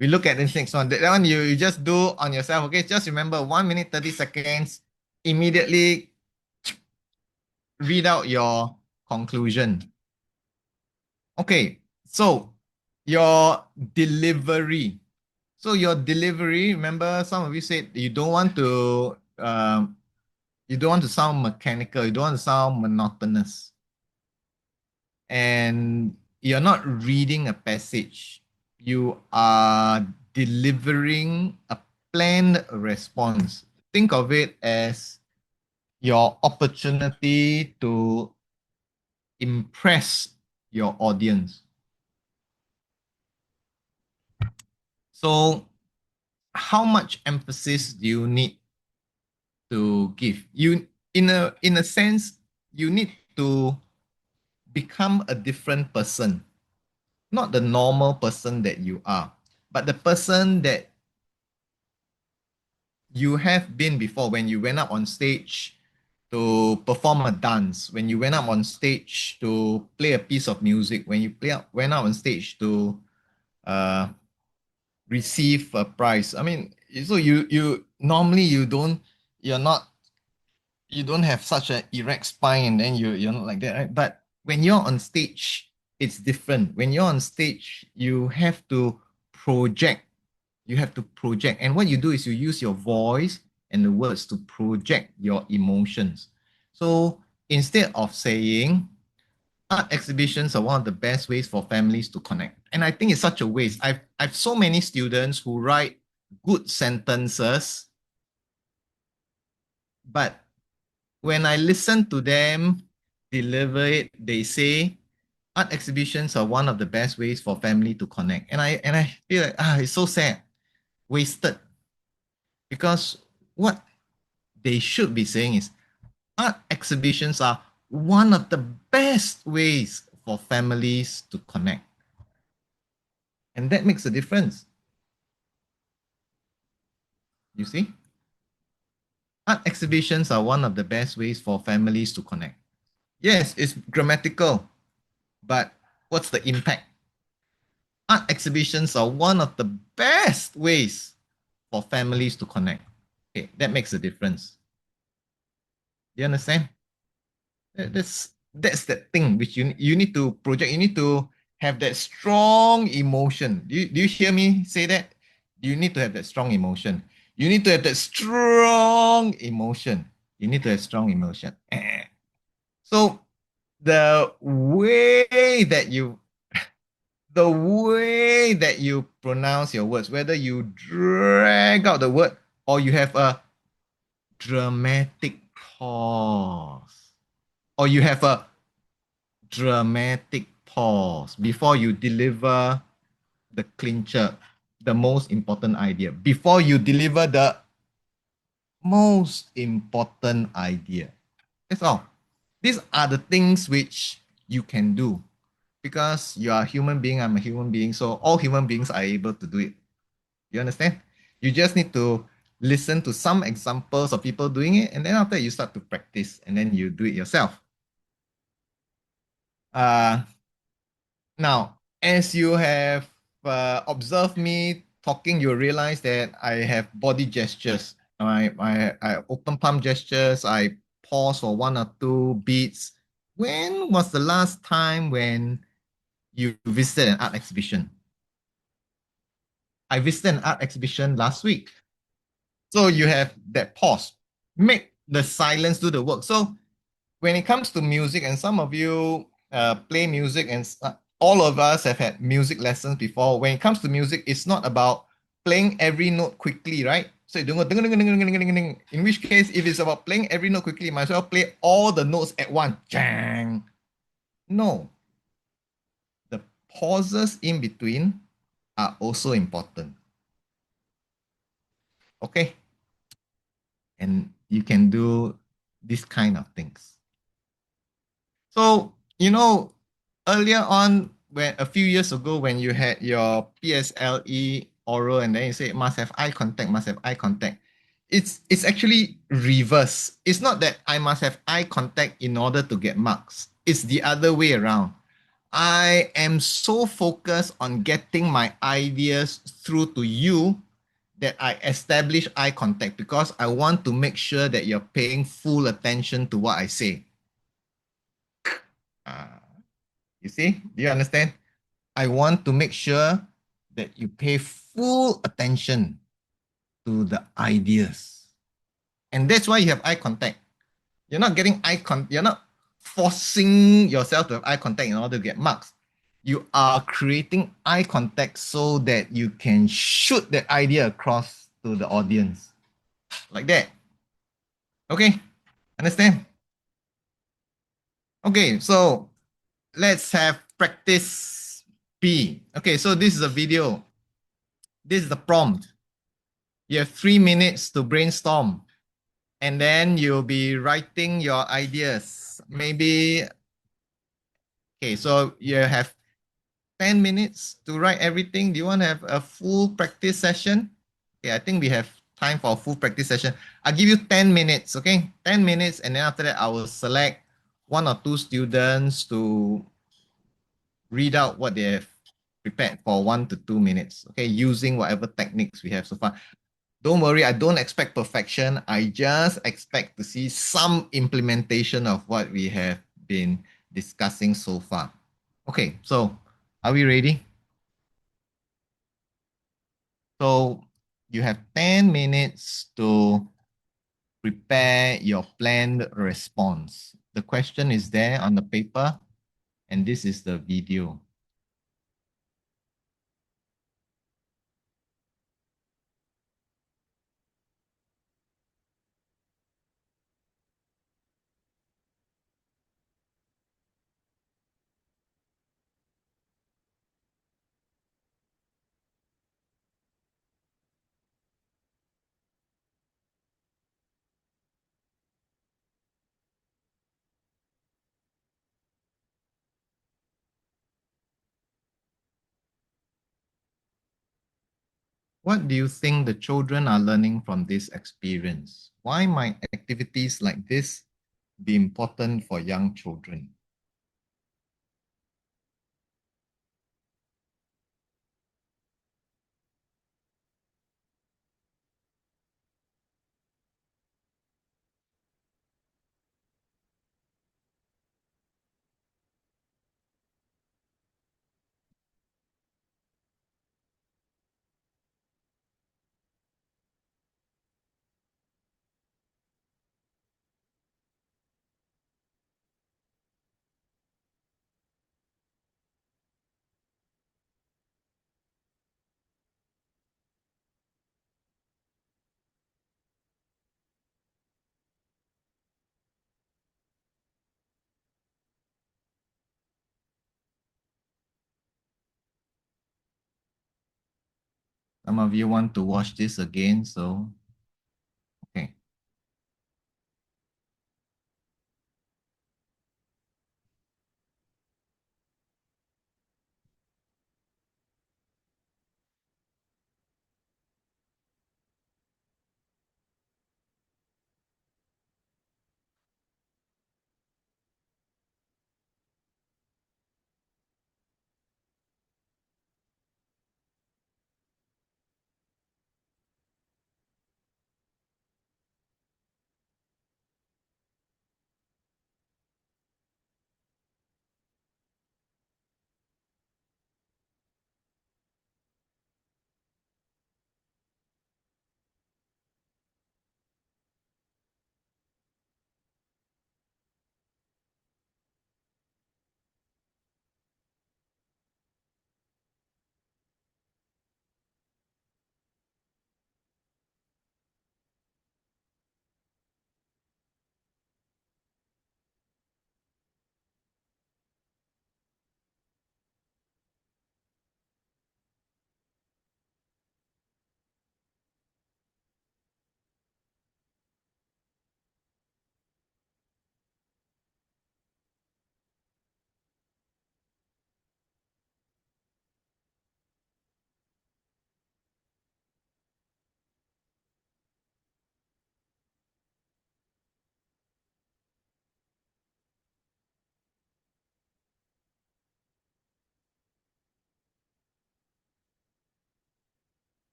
We look at this next one. That one you just do on yourself. Okay. Just remember 1 minute 30 seconds. Immediately read out your conclusion. Okay. So your delivery. So your delivery, remember some of you said you don't want to sound mechanical, you don't want to sound monotonous. And you're not reading a passage. You are delivering a planned response. Think of it as your opportunity to impress your audience. So, how much emphasis do you need to give? In a sense, you need to become a different person, not the normal person that you are, but the person that you have been before when you went up on stage to perform a dance, when you went up on stage to play a piece of music, when you went up on stage to uh, receive a prize. I mean, so you normally you don't have such an erect spine, and then you're not like that, right? But when you're on stage, it's different. When you're on stage, you have to project. You have to project. And what you do is you use your voice and the words to project your emotions. So instead of saying art exhibitions are one of the best ways for families to connect. And I think it's such a waste. I've so many students who write good sentences, but when I listen to them deliver it, they say art exhibitions are one of the best ways for family to connect. And I feel like it's so sad, wasted. Because what they should be saying is art exhibitions are one of the best ways for families to connect. And that makes a difference. You see? Art exhibitions are one of the best ways for families to connect. Yes, it's grammatical, but what's the impact? Art exhibitions are one of the best ways for families to connect. Okay, that makes a difference. You understand? That's that thing which you need to project. You need to have that strong emotion. Do you hear me say that? You need to have that strong emotion. You need to have that strong emotion. You need to have strong emotion. So the way that you pronounce your words, whether you drag out the word or you have a dramatic pause, or you have a dramatic pause before you deliver the clincher, the most important idea, before you deliver the most important idea. That's all. These are the things which you can do because you are a human being, I'm a human being, so all human beings are able to do it. You understand? You just need to listen to some examples of people doing it, and then after you start to practice, and then you do it yourself. Uh, Now, as you have observed me talking, you realize that I have body gestures. I open palm gestures. I pause for one or two beats. When was the last time when you visited an art exhibition? I visited an art exhibition last week. So you have that pause. Make the silence do the work. So when it comes to music, and some of you play music, and all of us have had music lessons before. When it comes to music, it's not about playing every note quickly, right? So you don't go ding, ding, ding, ding, ding, ding, ding. In which case, if it's about playing every note quickly, you might as well play all the notes at once. Jang. No, the pauses in between are also important. Okay, and you can do this kind of things. So, earlier on, when a few years ago, when you had your PSLE oral, and then you say must have eye contact, must have eye contact. It's actually reverse. It's not that I must have eye contact in order to get marks. It's the other way around. I am so focused on getting my ideas through to you that I establish eye contact because I want to make sure that you're paying full attention to what I say. Ah, you see? Do you understand? I want to make sure that you pay full attention to the ideas. And that's why you have eye contact. You're not getting you're not forcing yourself to have eye contact in order to get marks. You are creating eye contact so that you can shoot that idea across to the audience. Like that. Okay? Understand? Okay, so let's have practice B. Okay, so this is a video. This is the prompt. You have 3 minutes to brainstorm, and then you'll be writing your ideas. Maybe, okay, so you have 10 minutes to write everything. Do you want to have a full practice session? Okay, I think we have time for a full practice session. I'll give you 10 minutes, okay? 10 minutes, and then after that, I will select one or two students to read out what they have prepared for 1 to 2 minutes, okay, using whatever techniques we have so far. Don't worry, I don't expect perfection. I just expect to see some implementation of what we have been discussing so far. Okay, so are we ready? So you have 10 minutes to prepare your planned response. The question is there on the paper, and this is the video. What do you think the children are learning from this experience? Why might activities like this be important for young children? some of you want to watch this again, so okay.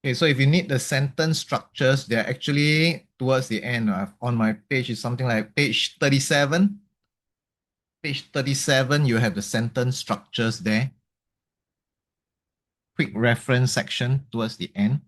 Okay, so if you need the sentence structures, they're actually towards the end. On my page is something like page 37. Page 37, you have the sentence structures there. Quick reference section towards the end.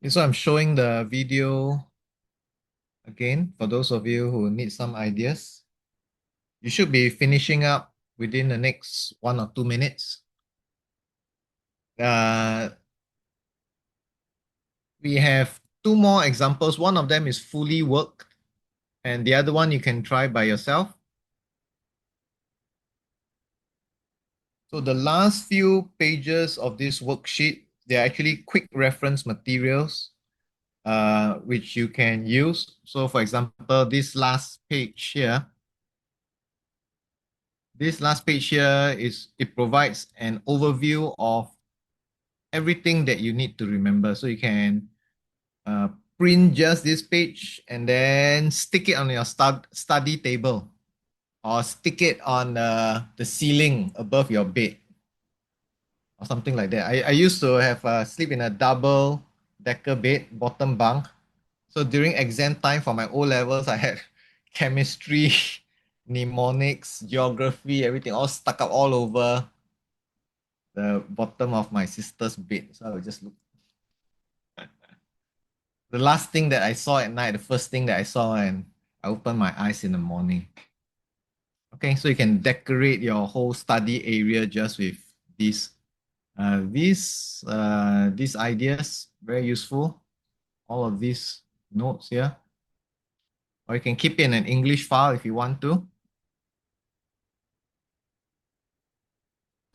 Okay, so I'm showing the video again for those of you who need some ideas. You should be finishing up within the next 1 or 2 minutes. Uh, we have two more examples. One of them is fully worked, and the other one you can try by yourself. So the last few pages of this worksheet, they're actually quick reference materials which you can use. So for example, this last page here it provides an overview of everything that you need to remember. So you can uh, print just this page and then stick it on your study table or stick it on the ceiling above your bed or something like that. I used to have sleep in a double decker bed, bottom bunk. So during exam time for my O levels, I had chemistry, mnemonics, geography, everything all stuck up all over the bottom of my sister's bed. So I would just look. The last thing that I saw at night, the first thing that I saw, and I opened my eyes in the morning. Okay, so you can decorate your whole study area just with these these ideas. Very useful. All of these notes here, or you can keep it in an English file if you want to.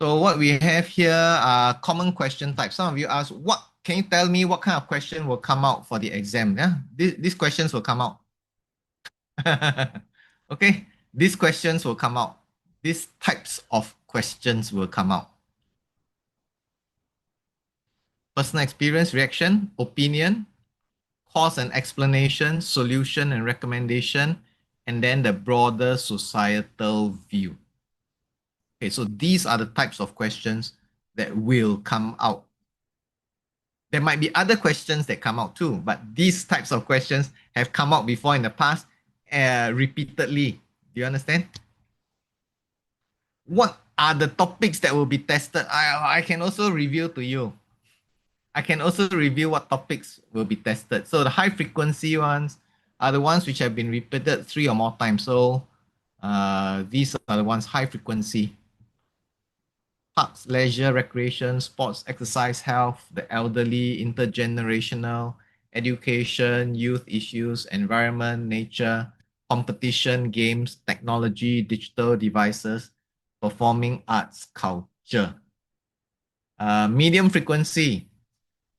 So what we have here are common question types. Some of you ask, what can you tell me what kind of question will come out for the exam? Yeah, these questions will come out. Okay, these questions will come out. These types of questions will come out. Personal experience, reaction, opinion, cause and explanation, solution and recommendation, and then the broader societal view. Okay, so these are the types of questions that will come out. There might be other questions that come out too, but these types of questions have come out before in the past repeatedly. Do you understand? What are the topics that will be tested? I can also reveal to you. I can also reveal what topics will be tested. So the high frequency ones are the ones which have been repeated 3 or more times. So these are the ones high frequency. Parks, leisure, recreation, sports, exercise, health, the elderly, intergenerational, education, youth issues, environment, nature, competition, games, technology, digital devices, performing arts, culture. Medium frequency,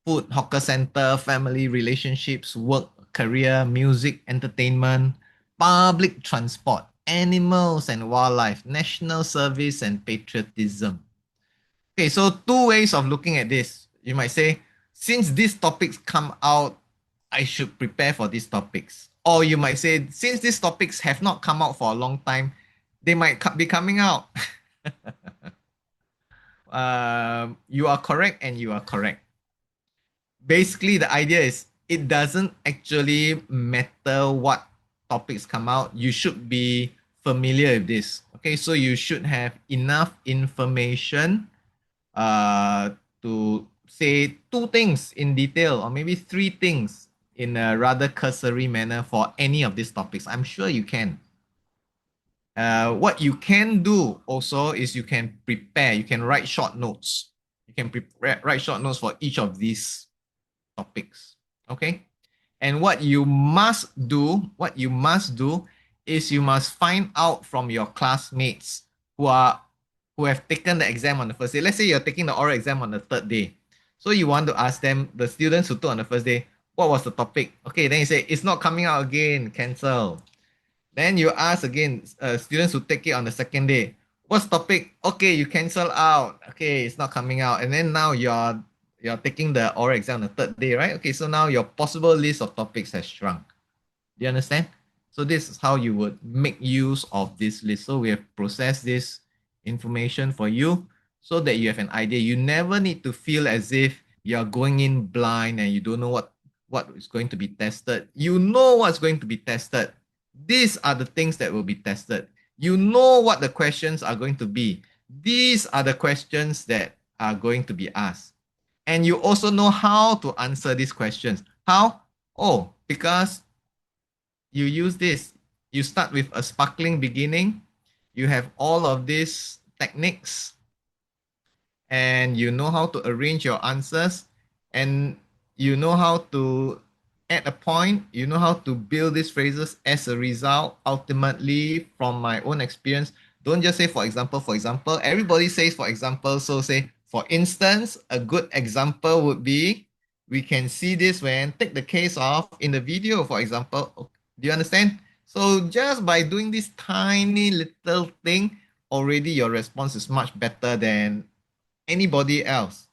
food, hawker center, family, relationships, work, career, music, entertainment, public transport, animals and wildlife, national service and patriotism. Okay, so two ways of looking at this. You might say, since these topics come out, I should prepare for these topics. Or you might say, since these topics have not come out for a long time, they might be coming out. You are correct and you are correct. Basically, the idea is it doesn't actually matter what topics come out. You should be familiar with this. Okay, so you should have enough information to say two things in detail or maybe three things in a rather cursory manner for any of these topics. I'm sure you can. What you can do also is you can prepare, you can write short notes. You can write short notes for each of these topics. Okay. And what you must do is you must find out from your classmates who have taken the exam on the first day. Let's say you're taking the oral exam on the third day. So you want to ask them, the students who took on the first day, what was the topic? Okay, then you say, it's not coming out again, cancel. Then you ask again, students who take it on the second day, what's topic? Okay, you cancel out. Okay, it's not coming out. And then now you're taking the oral exam on the third day, right? Okay, so now your possible list of topics has shrunk. Do you understand? So this is how you would make use of this list. So we have processed this information for you so that you have an idea. You never need to feel as if you're going in blind and you don't know what is going to be tested. You know what's going to be tested. These are the things that will be tested. You know what the questions are going to be. These are the questions that are going to be asked. And you also know how to answer these questions. How? Oh, because you use this. You start with a sparkling beginning. You have all of these techniques and you know how to arrange your answers and you know how to add a point, you know how to build these phrases as a result. Ultimately, from my own experience, don't just say for example, everybody says for example, so say for instance. A good example would be, we can see this when take the case of in the video, for example. Do you understand? So just by doing this tiny little thing, already your response is much better than anybody else,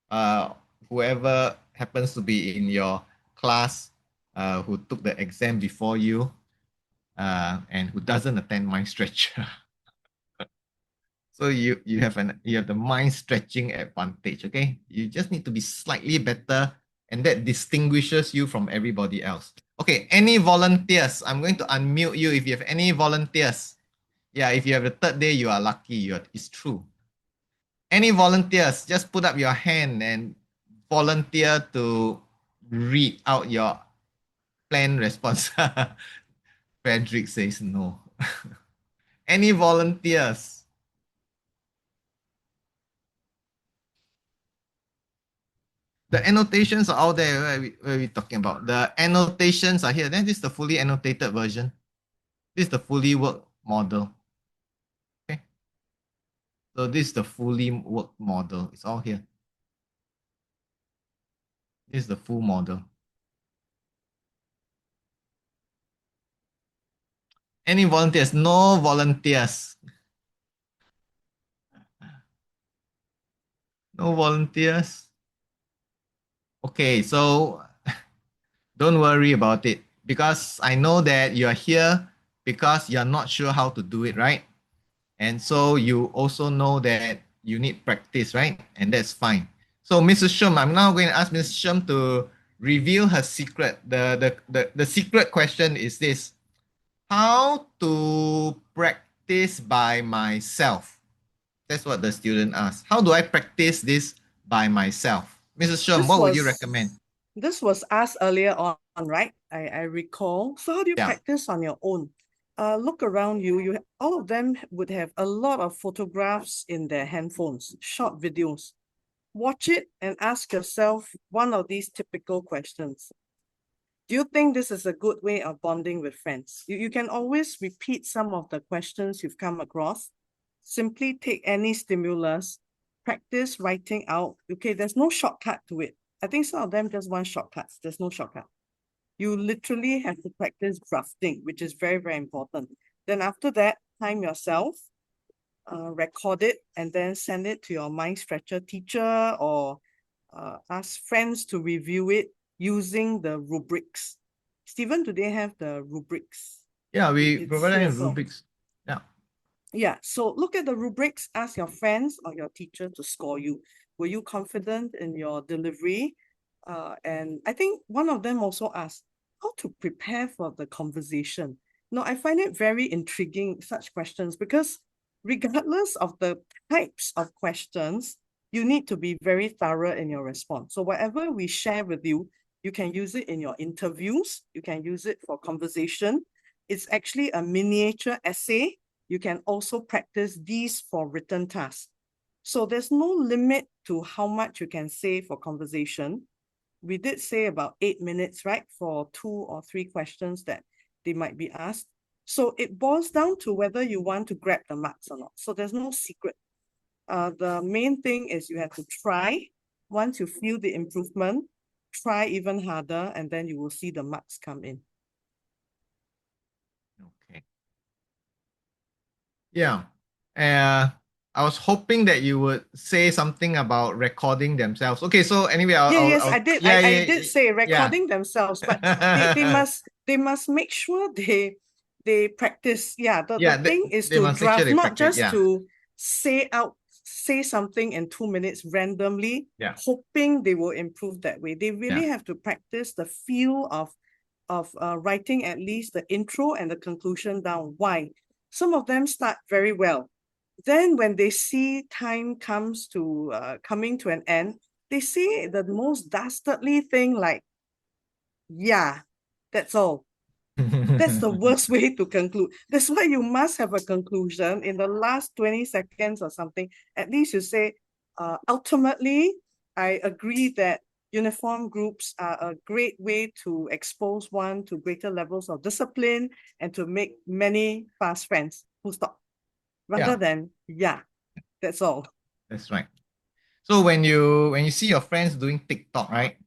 uh, whoever happens to be in your class, who took the exam before you, and who doesn't attend mind stretcher. So you have the mind stretching advantage. Okay, you just need to be slightly better, and that distinguishes you from everybody else. Okay, any volunteers? I'm going to unmute you if you have any volunteers. Yeah, if you have the third day, you are lucky. It's true. Any volunteers, just put up your hand and volunteer to read out your planned response. Frederick says no. Any volunteers? The annotations are out there. Where are we talking about? The annotations are here. Then this is the fully annotated version. This is the fully worked model. Okay. So this is the fully worked model. It's all here. This is the full model. Any volunteers? No volunteers. No volunteers. Okay, so don't worry about it because I know that you are here because you're not sure how to do it, right? And so you also know that you need practice, right? And that's fine. So Mrs. Shum, I'm now going to ask Mrs. Shum to reveal her secret. The secret question is this: how to practice by myself? That's what the student asked. How do I practice this by myself? Mrs. Shum, This what would you was recommend? this was asked earlier on, right? I recall. So how do you Yeah. practice on your own? Look around you. All of them would have a lot of photographs in their handphones, short videos. Watch it and ask yourself one of these typical questions. Do you think this is a good way of bonding with friends? You can always repeat some of the questions you've come across. Simply take any stimulus, practice writing out. Okay, there's no shortcut to it. I think some of them just want shortcuts. There's no shortcut. You literally have to practice drafting, which is very, very important. Then after that, time yourself, record it, and then send it to your mind stretcher teacher or ask friends to review it using the rubrics. Stephen, do they have the rubrics? Yeah, we It's provided here. in So rubrics. Yeah. yeah, so look at the rubrics, ask your friends or your teacher to score you. Were you confident in your delivery? And I think one of them also asked how to prepare for the conversation. No, I find it very intriguing, such questions, because regardless of the types of questions, you need to be very thorough in your response. So whatever we share with you, you can use it in your interviews, you can use it for conversation. It's actually a miniature essay. You can also practice these for written tasks. So there's no limit to how much you can say for conversation. We did say about 8 minutes, right? For 2 or 3 questions that they might be asked. So it boils down to whether you want to grab the marks or not. So there's no secret. The main thing is you have to try. Once you feel the improvement, try even harder, and then you will see the marks come in. Okay. Yeah. Uh, I was hoping that you would say something about recording themselves. Okay, so anyway, Yes, I I'll did. yeah, I yeah, did say yeah. recording themselves, but they must make sure they practice. Yeah, the Yeah, thing is they to must make sure draft, they not practice. just Yeah, to say something in 2 minutes randomly, yeah, hoping they will improve that way. They yeah, really have to practice the feel of writing at least the intro and the conclusion down. Why? Some of them start very well. Then when they see time comes to coming to an end, they say the most dastardly thing like, yeah, that's all. That's the worst way to conclude. That's why you must have a conclusion in the last 20 seconds or something. At least you say, ultimately, I agree that uniform groups are a great way to expose one to greater levels of discipline and to make many fast friends. Full stop. Rather yeah. than, yeah, that's all. That's right. So when you see your friends doing TikTok, right?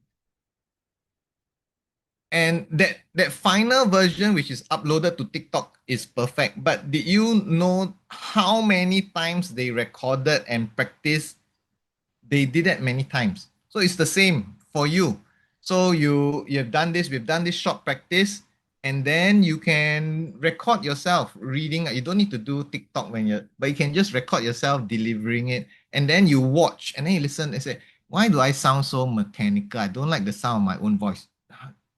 And that final version which is uploaded to TikTok is perfect. But did you know how many times they recorded and practiced? They did that many times. So it's the same for you. So you've done this, we've done this short practice, and then you can record yourself reading. You don't need to do TikTok but you can just record yourself delivering it, and then you watch, and then you listen and say, why do I sound so mechanical? I don't like the sound of my own voice.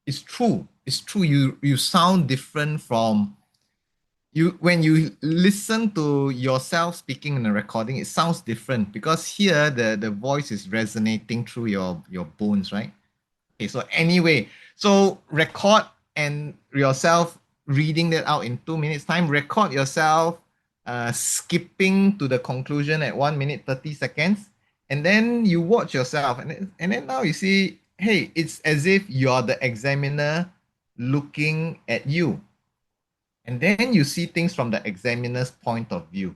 It's true. It's true. You sound different from you when you listen to yourself speaking in a recording. It sounds different because here the voice is resonating through your bones, right? Okay, so anyway, so record and yourself reading that out in 2 minutes time. Record yourself skipping to the conclusion at 1 minute 30 seconds, and then you watch yourself, and then now you see, hey, it's as if you're the examiner looking at you, and then you see things from the examiner's point of view.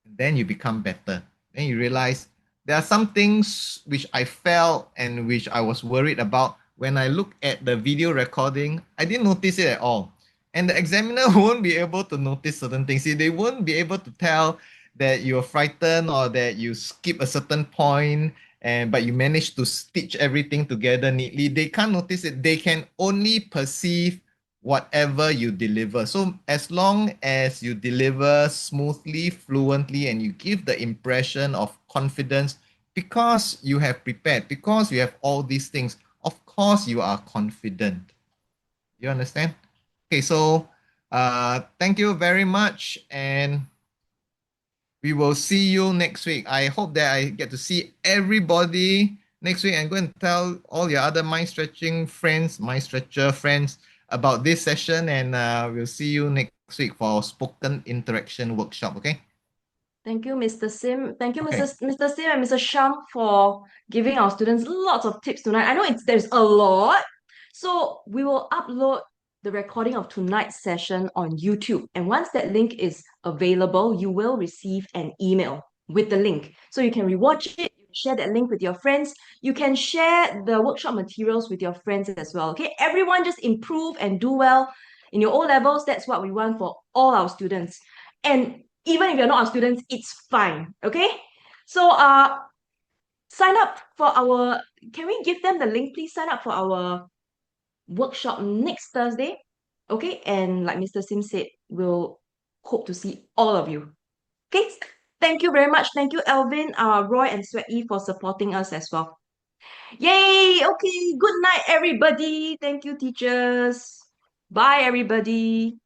And then you become better. Then you realize there are some things which I felt and which I was worried about when I look at the video recording. I didn't notice it at all. And the examiner won't be able to notice certain things. See, they won't be able to tell that you're frightened or that you skip a certain point and but you manage to stitch everything together neatly. They can't notice it. They can only perceive whatever you deliver. So as long as you deliver smoothly, fluently, and you give the impression of confidence because you have prepared, because you have all these things, of course you are confident. You understand? Okay, so thank you very much, and we will see you next week. I hope that I get to see everybody next week and go and tell all your other mind stretching friends, mind stretcher friends about this session. And we'll see you next week for our spoken interaction workshop. Okay. Thank you, Mr. Sim. Thank you, Okay. Mr. Sim and Mr. Sham for giving our students lots of tips tonight. I know there's a lot. So we will upload the recording of tonight's session on YouTube. And once that link is available, you will receive an email with the link. So you can rewatch it, you can share that link with your friends. You can share the workshop materials with your friends as well. Okay, everyone just improve and do well in your O levels. That's what we want for all our students. And even if you're not our students, it's fine. Okay. So sign up for our, can we give them the link? Please sign up for our workshop next Thursday. Okay. And like Mr. Sim said, we'll hope to see all of you. Okay. Thank you very much. Thank you, Alvin, Roy, and Sweaty for supporting us as well. Yay! Okay, good night, everybody. Thank you, teachers. Bye, everybody.